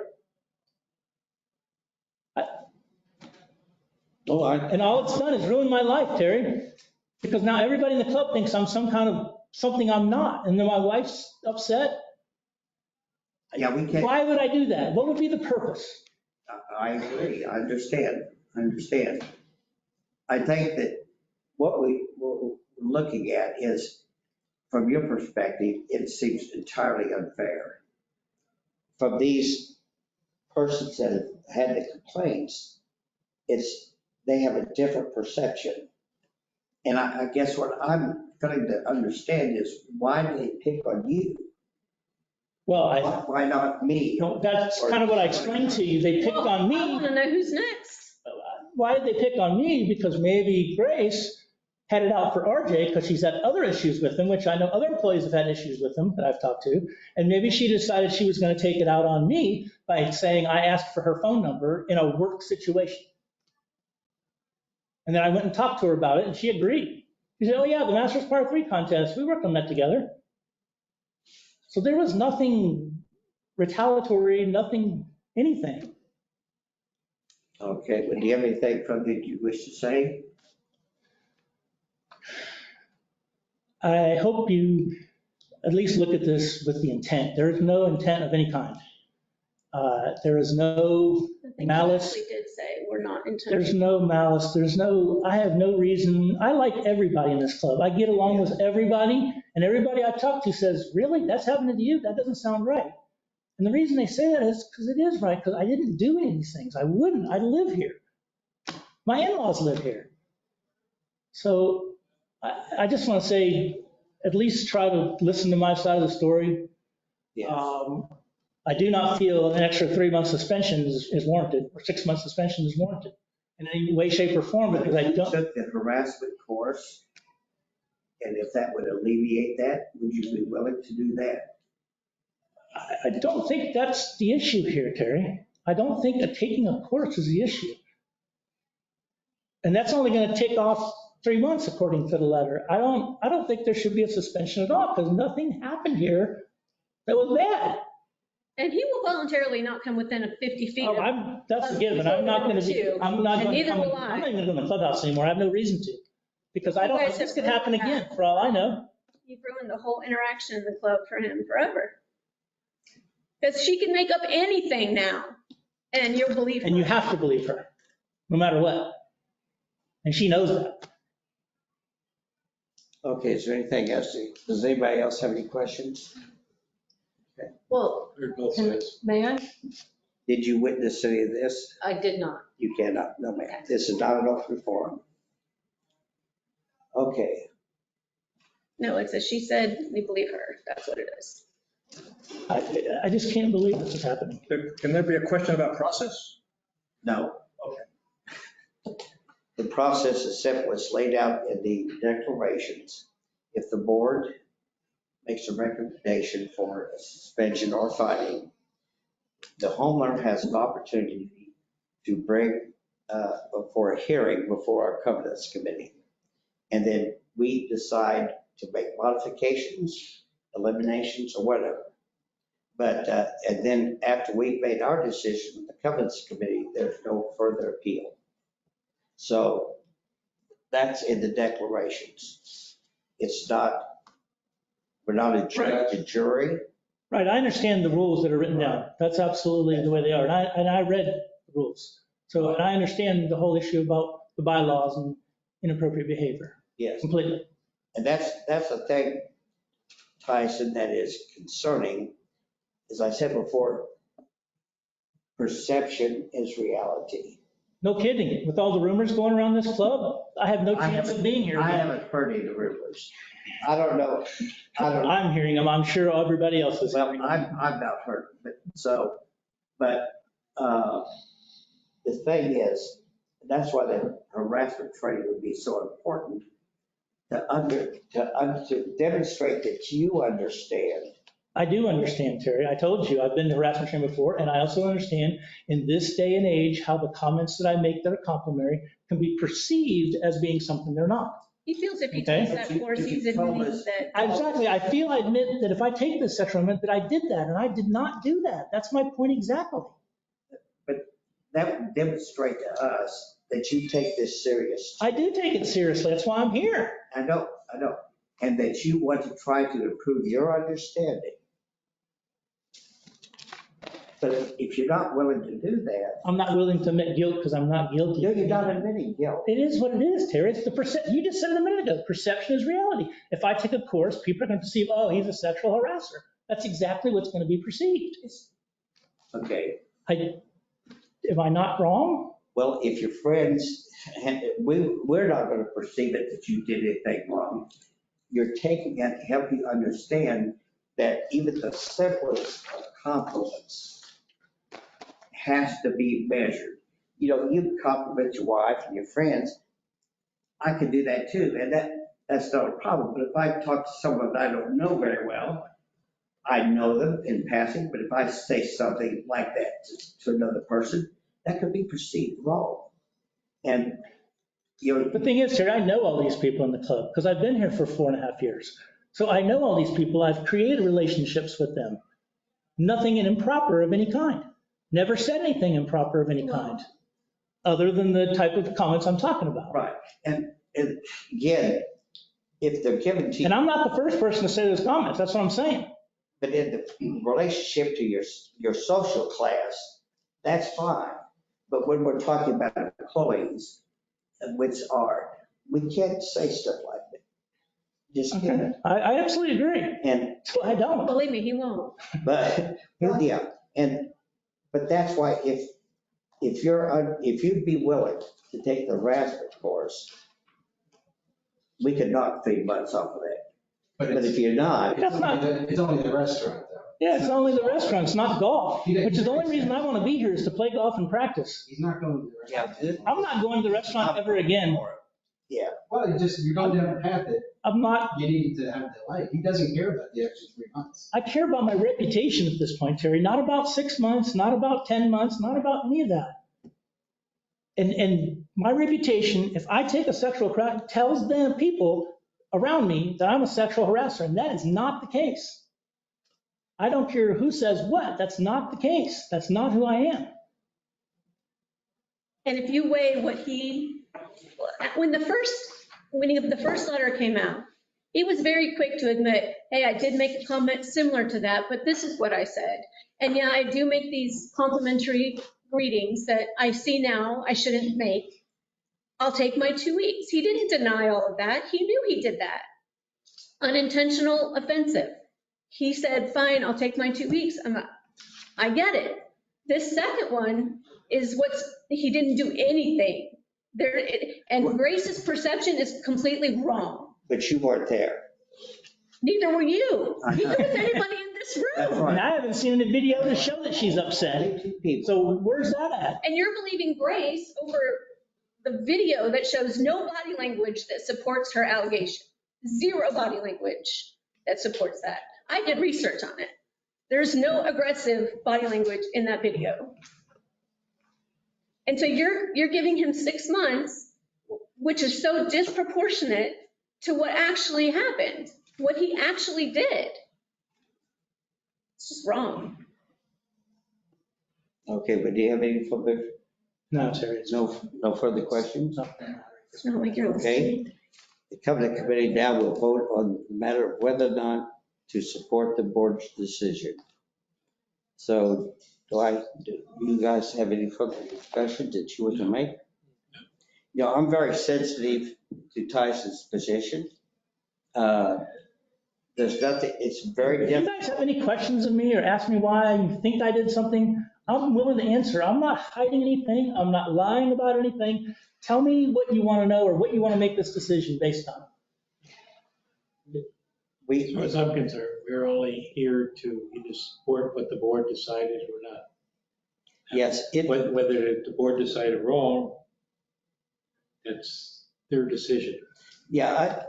Speaker 7: And all it's done is ruin my life, Terry, because now everybody in the club thinks I'm some kind of something I'm not. And then my wife's upset.
Speaker 3: yeah, we can't.
Speaker 7: Why would I do that? What would be the purpose?
Speaker 3: I agree. I understand. I think that what we're looking at is from your perspective, it seems entirely unfair. From these persons that have had the complaints, they have a different perception. And I guess what I'm trying to understand is why do they pick on you?
Speaker 7: Well,
Speaker 3: Why not me?
Speaker 7: that's kind of what I explained to you. They picked on
Speaker 9: I
Speaker 7: me.
Speaker 9: want to know who's next.
Speaker 7: Why did they pick on me? Because maybe Grace had it out for RJ because she's had other issues with him, which I know other employees have had issues with him that I've talked to. And maybe she decided she was going to take it out on me by saying I asked for her phone number in a work situation. And then I went and talked to her about it and she agreed. She said, oh yeah, the Masters Par 3 contest, we worked on that together. So there was nothing retaliatory, nothing, anything.
Speaker 3: Okay, but do you have anything from that you wish to say?
Speaker 7: I hope you at least look at this with the intent. There is no intent of any kind. There is no
Speaker 9: I think
Speaker 7: malice.
Speaker 9: Ashley did say we're not intentional.
Speaker 7: There's no malice. I have no reason. I like everybody in this club. I get along with everybody, and everybody I talk to says, really? That's happening to you? That doesn't sound right. And the reason they say that is because it is right, because I didn't do any of these things. I wouldn't. I live here. My in-laws live here. So I just want to say, at least try to listen to my side of the story.
Speaker 3: Yes.
Speaker 7: I do not feel an extra 3-month suspension is warranted, or 6-month suspension is warranted in any way, shape, or form, because I
Speaker 3: If you
Speaker 7: don't.
Speaker 3: took the harassment course, and if that would alleviate that, would you be willing to do that?
Speaker 7: I don't think that's the issue here, Terry. I don't think that taking a course is the issue. And that's only going to take off 3 months, according to the letter. I don't think there should be a suspension at all, because nothing happened here that was bad.
Speaker 9: And he will voluntarily not come within 50 feet
Speaker 7: Oh,
Speaker 9: of.
Speaker 7: that's a given. I'm not going to be, I'm not
Speaker 9: And
Speaker 7: going to
Speaker 9: neither
Speaker 7: come,
Speaker 9: will I.
Speaker 7: I'm not even going to the clubhouse anymore. I have no reason to. Because I don't,
Speaker 9: You guys
Speaker 7: this
Speaker 9: have
Speaker 7: could happen
Speaker 9: ruined
Speaker 7: again,
Speaker 9: that.
Speaker 7: for all I know.
Speaker 9: You've ruined the whole interaction in the club for him forever. Because she can make up anything now, and you'll believe her.
Speaker 7: And you have to believe her, no matter what. And she knows that.
Speaker 3: Okay, is there anything else? Does anybody else have any questions?
Speaker 10: Well,
Speaker 8: both sides.
Speaker 10: may I?
Speaker 3: Did you witness any of this?
Speaker 10: I did not.
Speaker 3: You cannot, no ma'am. This is not an open forum. Okay,
Speaker 9: No, it's as she said, we believe her. That's what it is.
Speaker 7: I just can't believe this is happening.
Speaker 8: Can there be a question about process?
Speaker 3: no. The process is simple. It's laid out in the declarations. If the board makes a recommendation for a suspension or fining, the homeowner has an opportunity to bring for a hearing before our covenants committee. And then we decide to make modifications, eliminations, or whatever. But, and then after we've made our decision with the covenants committee, there's no further appeal. So that's in the declarations. It's not, we're not a judge, a jury.
Speaker 7: Right, I understand the rules that are written down. That's absolutely the way they are. And I read the rules. So, and I understand the whole issue about the bylaws and inappropriate behavior
Speaker 3: Yes.
Speaker 7: completely.
Speaker 3: And that's the thing, Tyson, that is concerning. As I said before, perception is reality.
Speaker 7: No kidding. With all the rumors going around this club, I have no chance of being here.
Speaker 3: I
Speaker 7: again.
Speaker 3: haven't heard any rumors. I don't know.
Speaker 7: I'm hearing them. I'm sure everybody else is.
Speaker 3: Well, I've not heard, but the thing is, that's why the harassment training would be so important to demonstrate that you understand.
Speaker 7: I do understand, Terry. I told you, I've been to harassment training before, and I also understand in this day and age how the comments that I make that are complimentary can be perceived as being something they're not.
Speaker 9: He feels if he
Speaker 7: Okay.
Speaker 9: takes that course, he's
Speaker 3: You told
Speaker 9: admitting
Speaker 3: us-
Speaker 9: that.
Speaker 7: Exactly. I admit that if I take this sexual amendment, that I did that, and I did not do that. That's my point exactly.
Speaker 3: That would demonstrate to us that you take this serious.
Speaker 7: I do take it seriously. That's why I'm here.
Speaker 3: I know. And that you want to try to improve your understanding. But if you're not willing to do that,
Speaker 7: I'm not willing to admit guilt because I'm not guilty.
Speaker 3: you're not admitting guilt.
Speaker 7: It is what it is, Terry. It's the you just said it a minute ago. Perception is reality. If I take a course, people are going to perceive, oh, he's a sexual harasser. That's exactly what's going to be perceived.
Speaker 3: Okay,
Speaker 7: Am I not wrong?
Speaker 3: well, if your friends, we're not going to perceive it that you did anything wrong. You're taking it to help you understand that even the simplest of compliments has to be measured. You know, you compliment your wife and your friends, I can do that too, and that's not a problem. But if I talk to someone that I don't know very well, I know them in passing, but if I say something like that to another person, that could be perceived wrong. And, you know.
Speaker 7: The thing is, Terry, I know all these people in the club because I've been here for 4.5 years. So I know all these people. I've created relationships with them. Nothing improper of any kind. Never said anything improper of any kind, other than the type of comments I'm talking about.
Speaker 3: Right. And again, if they're given to you.
Speaker 7: And I'm not the first person to say those comments. That's what I'm saying.
Speaker 3: But in the relationship to your social class, that's fine. But when we're talking about employees, which we can't say stuff like that. Just
Speaker 7: Okay. I absolutely agree.
Speaker 3: And
Speaker 7: So I don't.
Speaker 9: Believe me, he won't.
Speaker 3: but yeah, but that's why if you'd be willing to take the harassment course, we could knock 3 months off of that. But if you're not,
Speaker 4: It's only the restaurant, though.
Speaker 7: Yeah, it's only the restaurants, not golf, which is the only reason I want to be here is to play golf and practice.
Speaker 4: He's not going to the restaurant.
Speaker 3: yeah,
Speaker 7: I'm not going to the restaurant ever again.
Speaker 3: yeah.
Speaker 4: Well, you're going down the path that
Speaker 7: I'm not,
Speaker 4: you need to have the light. He doesn't care about the extra 3 months.
Speaker 7: I care about my reputation at this point, Terry, not about 6 months, not about 10 months, not about any of that. And my reputation, if I take a sexual crowd, tells them people around me that I'm a sexual harasser, and that is not the case. I don't care who says what, that's not the case. That's not who I am.
Speaker 9: And if you weigh what when the first letter came out, he was very quick to admit, hey, I did make a comment similar to that, but this is what I said. And yeah, I do make these complimentary greetings that I see now I shouldn't make. I'll take my 2 weeks. He didn't deny all of that. He knew he did that. Unintentional offensive. He said, fine, I'll take my 2 weeks. I get it. This second one is he didn't do anything. And Grace's perception is completely wrong.
Speaker 3: But you weren't there.
Speaker 9: Neither were you. Neither was anybody in this
Speaker 3: That's
Speaker 9: room.
Speaker 3: right.
Speaker 7: And I haven't seen any video to show that she's upset. So where's that at?
Speaker 9: And you're believing Grace over the video that shows no body language that supports her allegation. Zero body language that supports that. I did research on it. There's no aggressive body language in that video. And so you're giving him 6 months, which is so disproportionate to what actually happened, what he actually did. It's just wrong.
Speaker 3: Okay, but do you have any further,
Speaker 7: No, Terry.
Speaker 3: no further questions?
Speaker 9: It's not like you're
Speaker 3: Okay. The covenant committee now will vote on the matter of whether or not to support the board's decision. So do you guys have any further discussions that you want to make? You know, I'm very sensitive to Tyson's position. There's nothing, it's very
Speaker 7: If you
Speaker 3: difficult.
Speaker 7: guys have any questions of me or ask me why you think I did something, I'm willing to answer. I'm not hiding anything. I'm not lying about anything. Tell me what you want to know or what you want to make this decision based on.
Speaker 11: As far as I'm concerned, we're only here to either support what the board decided or not.
Speaker 3: Yes,
Speaker 11: Whether the board decided wrong, that's their decision.
Speaker 3: yeah,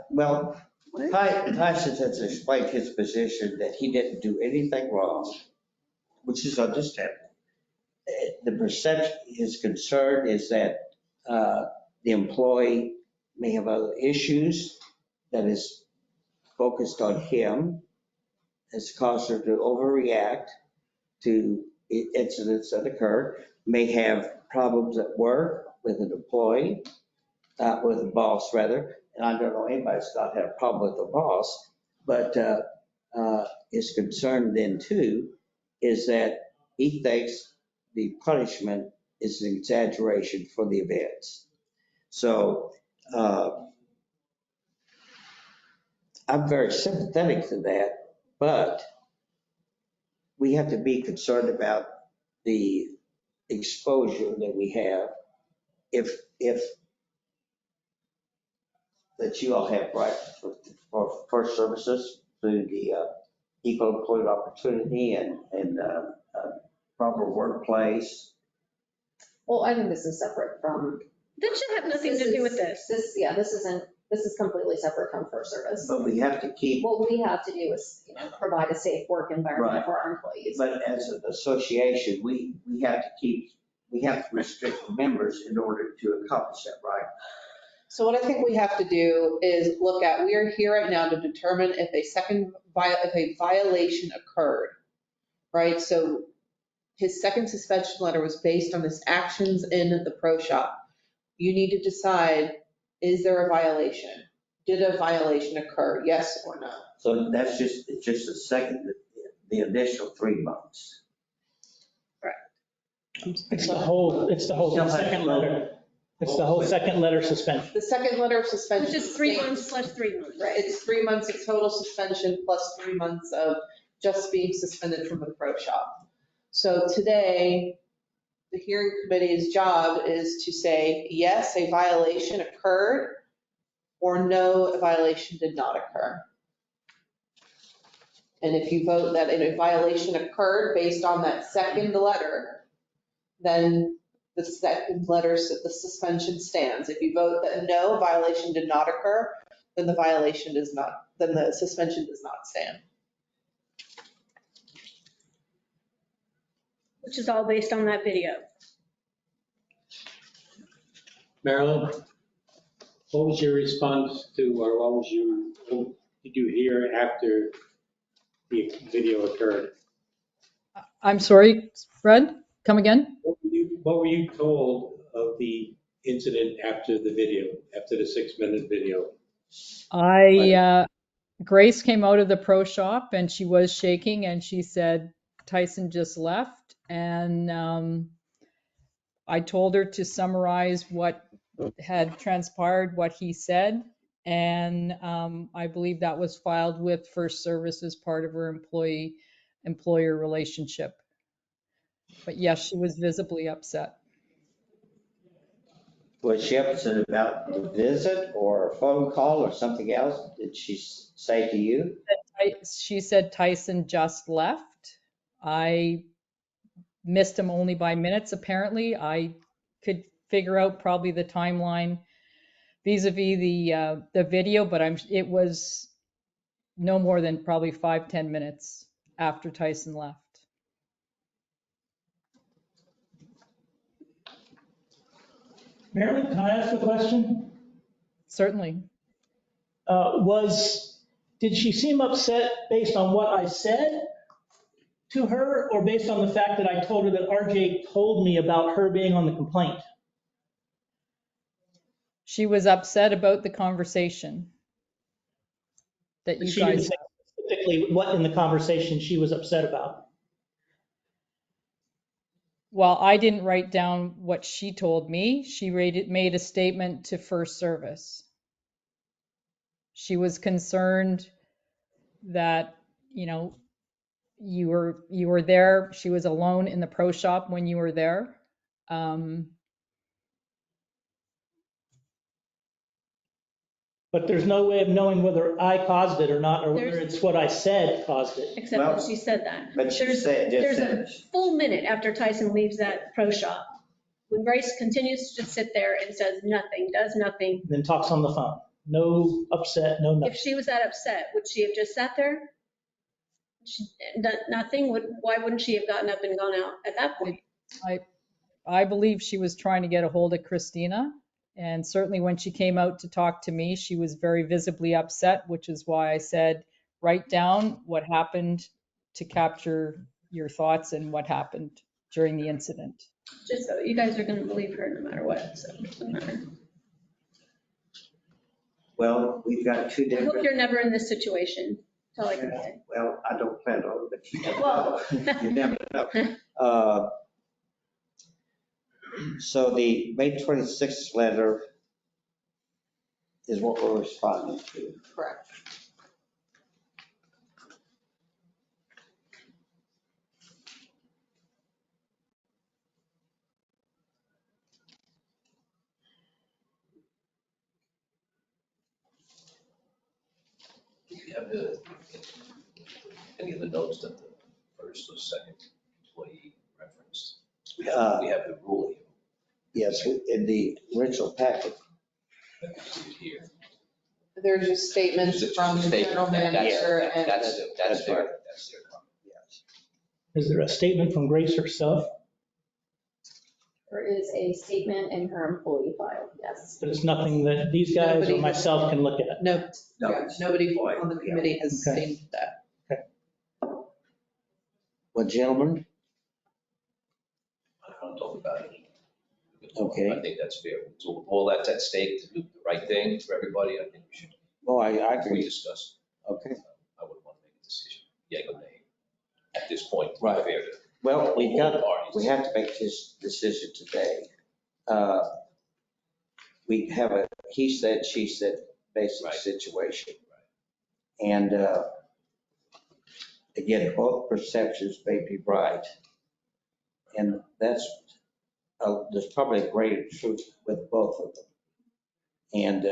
Speaker 3: Tyson has explained his position that he didn't do anything wrong, which is understandable. The perception, his concern is that the employee may have other issues that is focused on him, has caused her to overreact to incidents that occurred, may have problems at work with an employee, with a boss rather, and I don't know anybody that's not had a problem with the boss, but his concern then too is that he thinks the punishment is an exaggeration for the events. So I'm very sympathetic to that, but we have to be concerned about the exposure that we have if that you all have right for first services through the equal employment opportunity and proper workplace.
Speaker 6: Well, I think this is separate from.
Speaker 9: That should have nothing to do with this.
Speaker 6: This is completely separate from first service.
Speaker 3: But we have to keep,
Speaker 6: What we have to do is, provide a safe work environment
Speaker 3: Right.
Speaker 6: for our employees.
Speaker 3: but as an association, we have to restrict the members in order to accomplish that, right?
Speaker 5: So what I think we have to do is look at, we are here right now to determine if a violation occurred, right? So his second suspension letter was based on his actions in the pro shop. You need to decide, is there a violation? Did a violation occur, yes or no?
Speaker 3: So that's just the second, the additional 3 months.
Speaker 7: It's the whole second letter. It's the whole second letter suspension.
Speaker 5: The second letter of suspension.
Speaker 9: Which is 3 months plus 3 months.
Speaker 5: Right, it's 3 months of total suspension plus 3 months of just being suspended from the pro shop. So today, the hearing committee's job is to say, yes, a violation occurred, or no, a violation did not occur. And if you vote that a violation occurred based on that second letter, then the second letter, the suspension stands. If you vote that no, a violation did not occur, then the suspension does not stand.
Speaker 9: Which is all based on that video.
Speaker 11: Marilyn, what was your response to, or what did you hear after the video occurred?
Speaker 2: I'm sorry, Fred, come again?
Speaker 11: What were you told of the incident after the video, after the 6-minute video?
Speaker 2: Grace came out of the pro shop and she was shaking and she said, Tyson just left. And I told her to summarize what had transpired, what he said. And I believe that was filed with First Service as part of her employer relationship. But yes, she was visibly upset.
Speaker 3: Was she upset about the visit or a phone call or something else? Did she say to you?
Speaker 2: She said Tyson just left. I missed him only by minutes, apparently. I could figure out probably the timeline vis-a-vis the video, but it was no more than probably 5-10 minutes after Tyson left.
Speaker 7: Marilyn, can I ask a question?
Speaker 2: Certainly.
Speaker 7: Did she seem upset based on what I said to her, or based on the fact that I told her that RJ told me about her being on the complaint?
Speaker 2: She was upset about the conversation that you
Speaker 7: She didn't
Speaker 2: guys
Speaker 7: say specifically what in the conversation she was upset about.
Speaker 2: Well, I didn't write down what she told me. She made a statement to First Service. She was concerned that, you were there. She was alone in the pro shop when you were there.
Speaker 7: But there's no way of knowing whether I caused it or not, or whether
Speaker 9: There's-
Speaker 7: it's what I said caused it.
Speaker 9: Except
Speaker 3: Well,
Speaker 9: that she said that.
Speaker 3: But she
Speaker 9: There's
Speaker 3: said,
Speaker 9: a full minute after Tyson leaves that pro shop, when Grace continues to just sit there and says nothing, does nothing.
Speaker 7: Then talks on the phone. No upset, no
Speaker 9: If
Speaker 7: nothing.
Speaker 9: she was that upset, would she have just sat there? Done nothing? Why wouldn't she have gotten up and gone out at that point?
Speaker 2: I believe she was trying to get a hold of Christina. And certainly when she came out to talk to me, she was very visibly upset, which is why I said, write down what happened to capture your thoughts and what happened during the incident.
Speaker 9: Just so you guys are going to believe her no matter what, so it doesn't matter.
Speaker 3: well, we've got two
Speaker 9: I hope
Speaker 3: different,
Speaker 9: you're never in this situation. That's all I can say.
Speaker 3: Well, I don't plan on it, but you never
Speaker 9: Well.
Speaker 3: know. You never know. So the May 26th letter is what we're responding to.
Speaker 5: Correct.
Speaker 10: You have any of the notes that the first or second employee referenced? We have the ruling.
Speaker 3: Yes, in the original packet.
Speaker 10: You see it here.
Speaker 5: There's just statements from the general manager and.
Speaker 10: That's their comment.
Speaker 3: Yes.
Speaker 7: Is there a statement from Grace herself?
Speaker 6: There is a statement in her employee file, yes.
Speaker 7: But it's nothing that these guys or
Speaker 5: Nobody-
Speaker 7: myself can look at.
Speaker 5: No,
Speaker 3: No.
Speaker 5: yeah, nobody on the committee has
Speaker 7: Okay.
Speaker 5: seen that.
Speaker 3: Well, gentlemen,
Speaker 10: I don't want to talk about it.
Speaker 3: Okay.
Speaker 10: I think that's fair. So all that's at stake to do the right thing for everybody. I think we should,
Speaker 3: well, I
Speaker 10: we
Speaker 3: agree.
Speaker 10: discuss.
Speaker 3: Okay.
Speaker 10: I wouldn't want to make a decision, yea or nay. At this point, to
Speaker 3: Right.
Speaker 10: be fair to
Speaker 3: Well,
Speaker 10: all parties.
Speaker 3: we have to make this decision today. We have a he said, she said basic
Speaker 10: Right.
Speaker 3: situation. And again, both perceptions may be right. And that's, there's probably a greater truth with both of them. And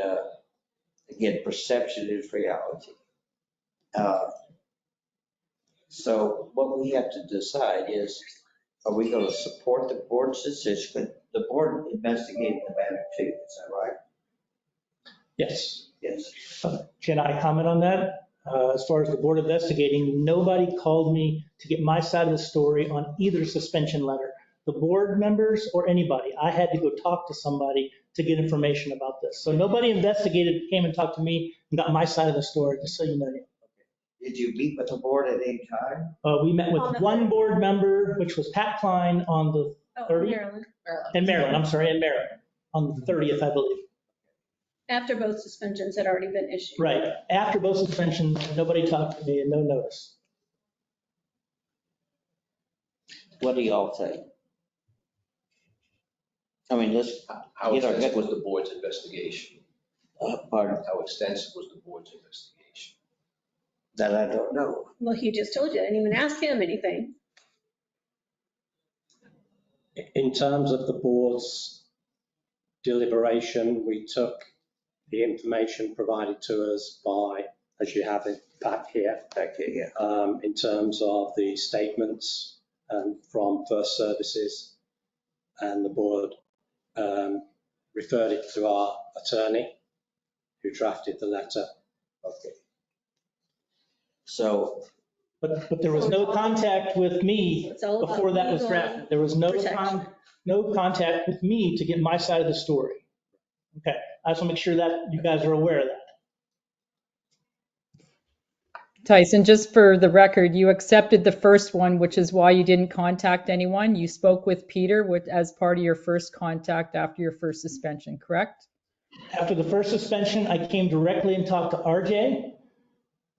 Speaker 3: again, perception is reality. So what we have to decide is, are we going to support the board's decision? The board investigated the matter too, is that right?
Speaker 7: Yes.
Speaker 3: Yes.
Speaker 7: Can I comment on that? As far as the board investigating, nobody called me to get my side of the story on either suspension letter. The board members or anybody, I had to go talk to somebody to get information about this. So nobody investigated, came and talked to me and got my side of the story, just so you know.
Speaker 3: Did you meet with the board at any time?
Speaker 7: We met with one board member, which was Pat Klein on the
Speaker 9: Oh,
Speaker 7: 30th,
Speaker 9: Maryland,
Speaker 7: in Maryland, on the 30th, I believe.
Speaker 9: after both suspensions had already been issued.
Speaker 7: Right, after both suspensions, nobody talked to me and no notice.
Speaker 3: What do y'all think? I mean, let's,
Speaker 10: How
Speaker 3: You know,
Speaker 10: extensive was the board's investigation?
Speaker 3: pardon,
Speaker 10: How extensive was the board's investigation?
Speaker 3: that I don't know.
Speaker 9: Well, he just told you, I didn't even ask him anything.
Speaker 4: In terms of the board's deliberation, we took the information provided to us by, as you have it back here,
Speaker 3: Okay, yeah.
Speaker 4: in terms of the statements from First Services, and the board referred it to our attorney who drafted the letter.
Speaker 3: Okay. So,
Speaker 7: But there was no contact with me
Speaker 9: It's all about
Speaker 7: before that was
Speaker 9: legal
Speaker 7: drafted. There was no
Speaker 9: protection.
Speaker 7: no contact with me to get my side of the story. Okay, I just want to make sure that you guys are aware of that.
Speaker 2: Tyson, just for the record, you accepted the first one, which is why you didn't contact anyone. You spoke with Peter as part of your first contact after your first suspension, correct?
Speaker 7: After the first suspension, I came directly and talked to RJ.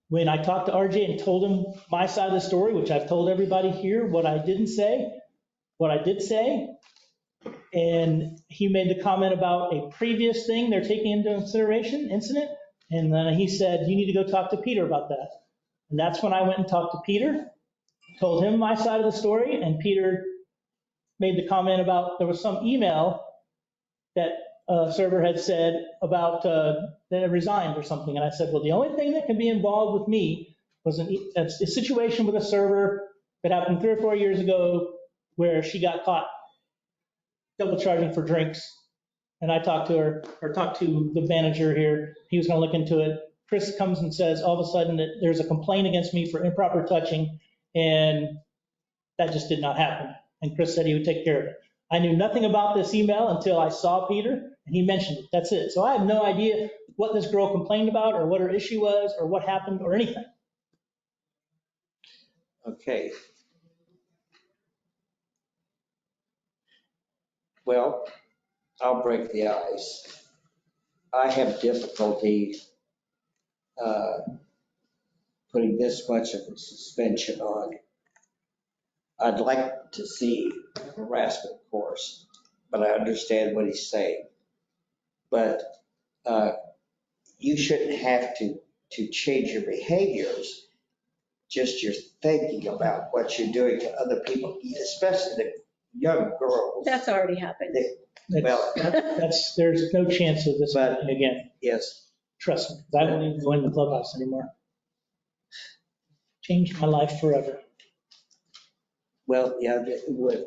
Speaker 7: When I talked to RJ and told him my side of the story, which I've told everybody here, what I did say, and he made the comment about a previous thing they're taking into consideration, incident, and then he said, you need to go talk to Peter about that. And that's when I went and talked to Peter, told him my side of the story, and Peter made the comment about there was some email that a server had said about that it resigned or something. And I said, well, the only thing that can be involved with me was a situation with a server that happened 3 or 4 years ago where she got caught double charging for drinks. And I talked to her, or talked to the manager here. He was going to look into it. Chris comes and says all of a sudden that there's a complaint against me for improper touching, and that just did not happen. And Chris said he would take care of it. I knew nothing about this email until I saw Peter and he mentioned it. That's it. So I have no idea what this girl complained about or what her issue was or what happened or anything.
Speaker 3: okay. Well, I'll break the ice. I have difficulty putting this much of a suspension on. I'd like to see a harassment course, but I understand what he's saying. But you shouldn't have to change your behaviors, just your thinking about what you're doing to other people, especially the young girls.
Speaker 9: That's already happened.
Speaker 3: Well,
Speaker 7: There's no chance of this
Speaker 3: But-
Speaker 7: happening again.
Speaker 3: yes,
Speaker 7: Trust me, 'cause I won't even go in the clubhouse anymore. Changed my life forever.
Speaker 3: well, yeah, it would.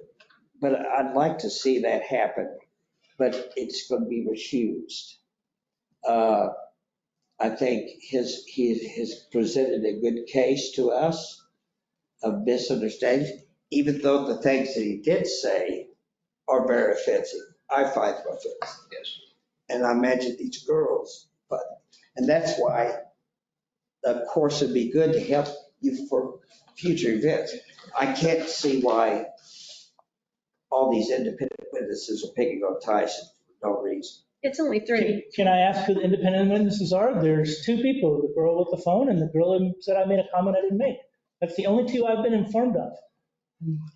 Speaker 3: But I'd like to see that happen, but it's going to be refused. I think he has presented a good case to us of misunderstanding, even though the things that he did say are very offensive. I find them offensive.
Speaker 10: Yes.
Speaker 3: And I imagine these girls, and that's why the course would be good to help you for future events. I can't see why all these independent witnesses are picking on Tyson for no reason.
Speaker 9: It's only 3.
Speaker 7: Can I ask who the independent witnesses are? There's 2 people, the girl with the phone and the girl who said I made a comment I didn't make. That's the only 2 I've been informed of.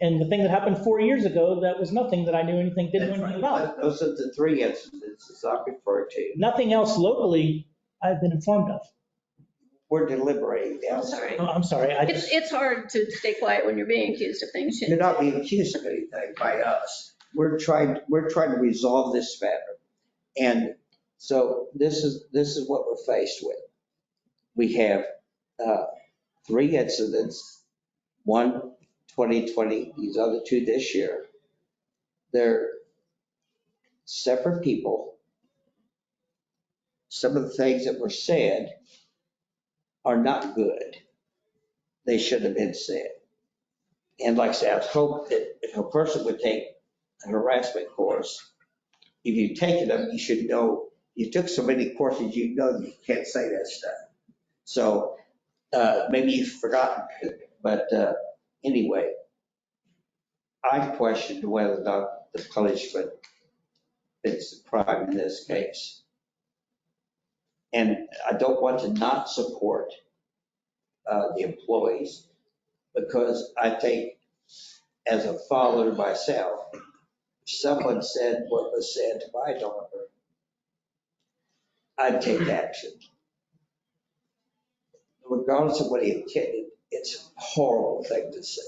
Speaker 7: And the thing that happened 4 years ago, that was nothing that I knew anything, didn't know anything about.
Speaker 3: Those are the 3 incidents I'm referring to.
Speaker 7: Nothing else locally I've been informed of.
Speaker 3: We're deliberating now.
Speaker 9: I'm sorry.
Speaker 7: Oh, I'm sorry, I just,
Speaker 9: It's hard to stay quiet when you're being accused of things.
Speaker 3: You're not being accused of anything by us. We're trying to resolve this matter. And so this is what we're faced with. We have 3 incidents, one 2020, these other 2 this year. They're separate people. Some of the things that were said are not good. They shouldn't have been said. And like I said, I hope that if a person would take a harassment course, if you've taken them, you should know, you took so many courses, you know you can't say that stuff. So maybe you've forgotten, but anyway, I questioned whether or not the punishment fits the crime in this case. And I don't want to not support the employees, because I think as a father myself, if someone said what was said to my daughter, I'd take action. Regardless of what he intended, it's a horrible thing to say.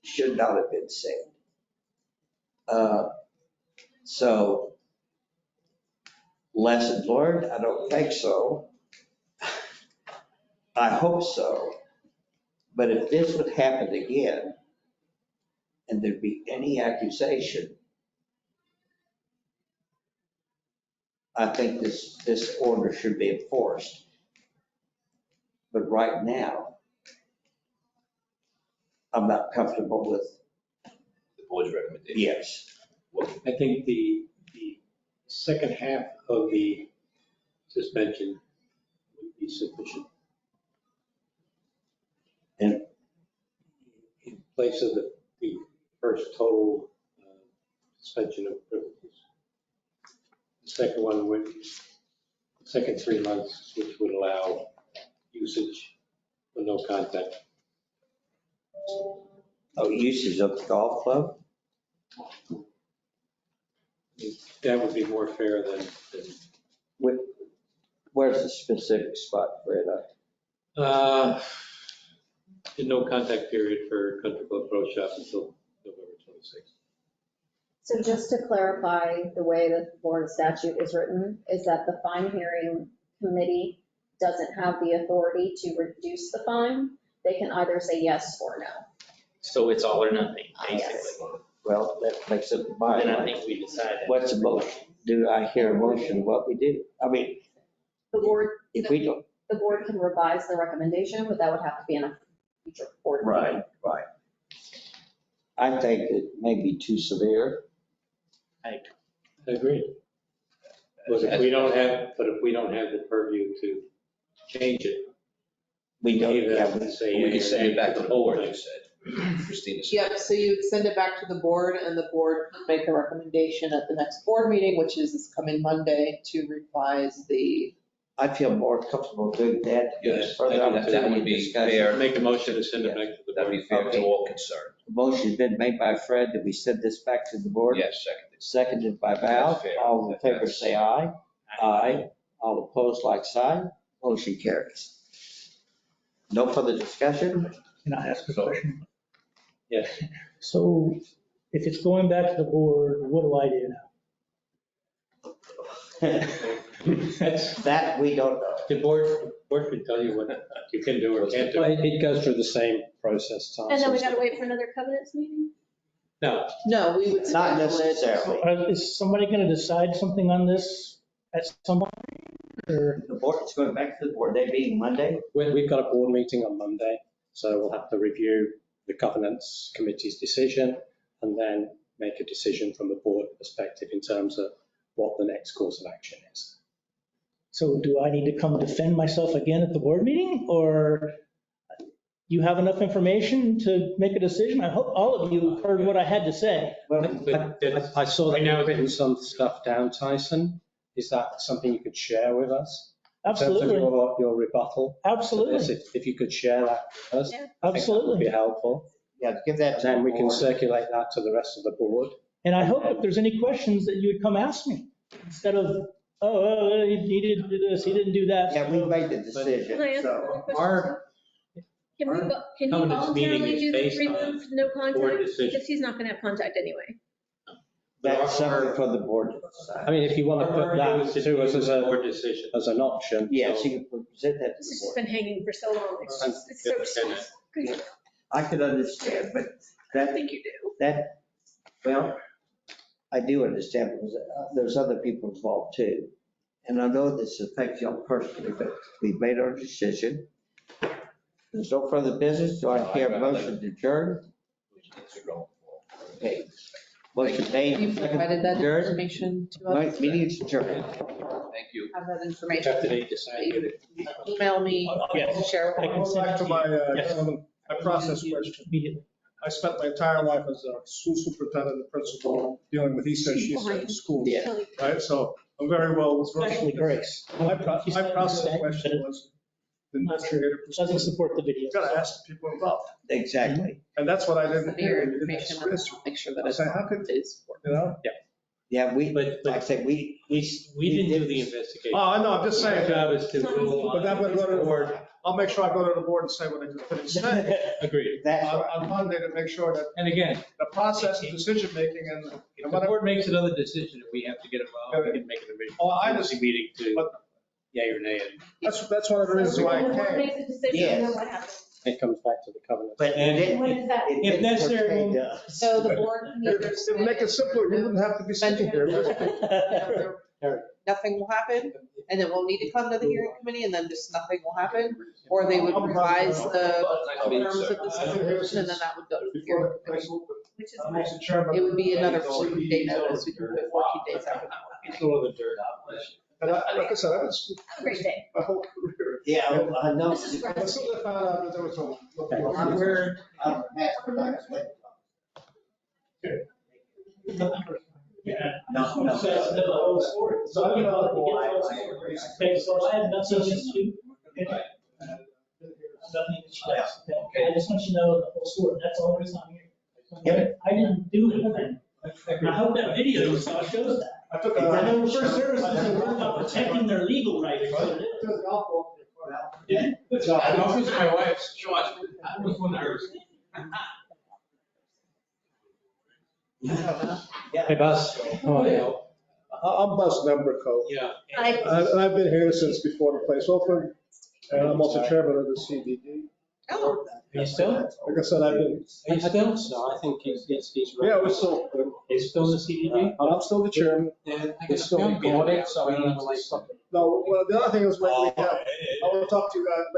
Speaker 3: Should not have been said. So, lessons learned? I don't think so. I hope so. But if this would happen again, and there'd be any accusation, I think this order should be enforced. But right now, I'm not comfortable with,
Speaker 10: The board's recommendation.
Speaker 3: yes.
Speaker 11: I think the second half of the suspension would be sufficient.
Speaker 3: And
Speaker 11: In place of the first total suspension of privileges. The second one would, the second 3 months, which would allow usage for no contact.
Speaker 3: usage of the golf club?
Speaker 11: That would be more fair than
Speaker 3: Where's the specific spot, Fred?
Speaker 11: the no contact period for Country Club Pro Shop until November 26th.
Speaker 6: So just to clarify, the way that the Florida statute is written is that the fine hearing committee doesn't have the authority to reduce the fine. They can either say yes or no.
Speaker 12: So it's all or nothing,
Speaker 6: Yes.
Speaker 12: basically.
Speaker 3: Well, that makes it
Speaker 12: And
Speaker 3: my,
Speaker 12: I think we decided.
Speaker 3: what's a motion? Do I hear a motion of what we do? I mean,
Speaker 6: The board,
Speaker 3: if we don't,
Speaker 6: the board can revise the recommendation, but that would have to be in a future board meeting.
Speaker 3: right. I think it may be too severe.
Speaker 11: I agree. But if we don't have the purview to change it,
Speaker 3: We don't,
Speaker 11: Either
Speaker 3: yeah,
Speaker 11: we say
Speaker 10: We
Speaker 11: yea
Speaker 10: can
Speaker 11: or
Speaker 10: send
Speaker 11: nay
Speaker 10: it back to the board,
Speaker 11: whole
Speaker 10: you
Speaker 11: thing.
Speaker 10: said. Christina said.
Speaker 5: Yep, so you send it back to the board and the board can make a recommendation at the next board meeting, which is this coming Monday, to revise the
Speaker 3: I feel more comfortable doing that.
Speaker 10: Yes,
Speaker 3: Further
Speaker 10: I think that would
Speaker 3: opportunity
Speaker 10: be
Speaker 3: discussion.
Speaker 10: fair.
Speaker 11: Make a motion to send it back to the
Speaker 10: That'd
Speaker 11: board.
Speaker 10: be fair to all concerned.
Speaker 3: Motion's been made by Fred that we send this back to the board.
Speaker 10: Yes, seconded.
Speaker 3: Seconded by Val.
Speaker 10: That's fair.
Speaker 3: All in favor say aye. Aye. All opposed, like sign. Motion carries. No further discussion?
Speaker 7: Can I ask a question?
Speaker 11: Yes.
Speaker 7: So if it's going back to the board, what do I do now?
Speaker 3: That we don't know.
Speaker 11: The board could tell you what you can do or can't do.
Speaker 4: Well, it goes through the same process.
Speaker 9: And then we gotta wait for another covenants meeting?
Speaker 11: No,
Speaker 5: No, we would.
Speaker 3: Not
Speaker 5: schedule it.
Speaker 3: necessarily.
Speaker 7: Is somebody going to decide something on this at some point? Or
Speaker 3: The board, it's going back to the board. They meeting Monday.
Speaker 4: we've got a board meeting on Monday, so we'll have to review the governance committee's decision and then make a decision from the board perspective in terms of what the next course of action is.
Speaker 7: so do I need to come defend myself again at the board meeting? Or you have enough information to make a decision? I hope all of you heard what I had to say.
Speaker 4: I saw that you've written some stuff down, Tyson. Is that something you could share with us? In terms of
Speaker 7: Absolutely,
Speaker 4: your rebuttal? Yes,
Speaker 7: absolutely,
Speaker 4: if you could share that with us,
Speaker 9: Yeah.
Speaker 4: I think that would
Speaker 7: absolutely.
Speaker 4: be helpful.
Speaker 3: Yeah, give that
Speaker 4: And
Speaker 3: to the
Speaker 4: then we can
Speaker 3: board.
Speaker 4: circulate that to the rest of the board.
Speaker 7: And I hope if there's any questions that you would come ask me instead of, oh, he didn't do this, he didn't do that.
Speaker 3: Yeah, we made the decision,
Speaker 9: Can I ask
Speaker 3: so.
Speaker 9: another question?
Speaker 11: our
Speaker 9: Can we, can he
Speaker 11: covenants meeting
Speaker 9: voluntarily
Speaker 11: is
Speaker 9: do the
Speaker 11: based on
Speaker 9: remove no
Speaker 11: board
Speaker 9: contact?
Speaker 11: decision.
Speaker 9: Because he's not gonna have contact anyway.
Speaker 3: That's something for the board to decide.
Speaker 4: I mean, if you want to put that to us as
Speaker 11: board decision.
Speaker 4: an option.
Speaker 3: Yes, you can present that to
Speaker 9: This
Speaker 3: the
Speaker 9: has just
Speaker 3: board.
Speaker 9: been hanging for so long. It's just, it's so
Speaker 11: Yeah.
Speaker 9: sad.
Speaker 3: I could understand, but
Speaker 9: I
Speaker 3: that,
Speaker 9: think you do.
Speaker 3: that, well, I do understand because there's other people involved too. And I know this affects y'all personally, but we've made our decision. There's no further business. Do I hear a motion to adjourn? Okay. Motion made.
Speaker 5: You provided that
Speaker 3: Adjourned.
Speaker 5: information to us.
Speaker 3: Right, meeting is adjourned.
Speaker 10: Thank you.
Speaker 5: Have that
Speaker 11: You
Speaker 5: information.
Speaker 11: have to decide.
Speaker 5: Email me, to share
Speaker 7: I
Speaker 5: with
Speaker 7: can
Speaker 5: me.
Speaker 7: send it
Speaker 8: Back to
Speaker 7: to
Speaker 8: my,
Speaker 7: you. Yes.
Speaker 8: my process question.
Speaker 7: Immediately.
Speaker 8: I spent my entire life as a school superintendent and principal dealing with he said, she said in schools.
Speaker 3: Yeah.
Speaker 8: Right, so I'm very well.
Speaker 7: Especially Grace.
Speaker 8: My process question was the administrative
Speaker 7: Doesn't
Speaker 8: procedure.
Speaker 7: support the video.
Speaker 8: You gotta ask the people involved.
Speaker 3: Exactly.
Speaker 8: And that's what I didn't
Speaker 5: Send me your
Speaker 8: hear.
Speaker 5: information. Make sure that
Speaker 8: I
Speaker 5: it's,
Speaker 8: say, how could,
Speaker 5: is.
Speaker 8: you know?
Speaker 3: Yeah, we,
Speaker 11: But
Speaker 3: like I said, we
Speaker 11: we didn't do the investigation.
Speaker 8: Oh, I know, I'm just
Speaker 11: Our
Speaker 8: saying.
Speaker 11: job is to rule
Speaker 8: But that would go to the
Speaker 11: on.
Speaker 8: board. I'll make sure I go to the board and say what I couldn't say
Speaker 11: Agreed.
Speaker 3: That's
Speaker 8: on
Speaker 3: right.
Speaker 8: on Monday to make sure that
Speaker 11: And again,
Speaker 8: the process of decision-making and
Speaker 11: if the
Speaker 8: whatever.
Speaker 11: board makes another decision, if we have to get involved, we can make an
Speaker 8: Oh, I
Speaker 11: emergency meeting to
Speaker 8: But-
Speaker 11: yay or nay.
Speaker 8: That's one of the reasons why I
Speaker 9: When the board
Speaker 8: came.
Speaker 9: makes a decision, then
Speaker 3: Yes.
Speaker 9: what happens?
Speaker 4: It comes back to the covenant.
Speaker 3: But
Speaker 11: And
Speaker 3: it
Speaker 9: When
Speaker 3: didn't.
Speaker 9: is that?
Speaker 3: it
Speaker 11: If
Speaker 3: didn't
Speaker 11: necessary,
Speaker 3: pertain to us.
Speaker 5: So the board can either
Speaker 8: It would make it simpler, we wouldn't have to be sitting here.
Speaker 5: nothing will happen, and then we'll need to come to the hearing committee, and then just nothing will happen, or they would revise the terms of the situation, and then that would go to the hearing committee, which is,
Speaker 8: Mr. Chairman.
Speaker 5: it would be another 14-day notice, we can put 14 days after that.
Speaker 8: And like I said, I was
Speaker 9: Have a great day.
Speaker 8: my whole career.
Speaker 3: Yeah, I know.
Speaker 9: This is great.
Speaker 8: As soon as I found out that there was a.
Speaker 3: We're, no, no.
Speaker 8: So I don't know.
Speaker 7: Okay, so I have nothing against you. Okay? Nothing against you guys. Okay? I just want you to know the whole story. That's the only reason I'm here. I didn't do anything. I hope that video you saw shows that.
Speaker 8: I took
Speaker 7: I
Speaker 8: a.
Speaker 7: know First Services is worried about protecting their legal rights. That's what it is. Yeah, good job.
Speaker 11: my wife's choice. I was one of hers.
Speaker 4: Hey, Buzz, how are you?
Speaker 8: I'm Buzz Nembrico.
Speaker 11: Yeah.
Speaker 8: And I've been here since before the place opened, and I'm also chairman of the CBD.
Speaker 5: Oh,
Speaker 4: Are you still?
Speaker 8: Like I said, I've been,
Speaker 4: Are you still? No, I think he's.
Speaker 8: yeah, we're still,
Speaker 4: He's still the CDD?
Speaker 8: I'm still the chairman.
Speaker 4: Yeah, I
Speaker 8: It's still
Speaker 4: recorded, so I don't have a like.
Speaker 8: No, well, the other thing is, when we have, I will talk to you guys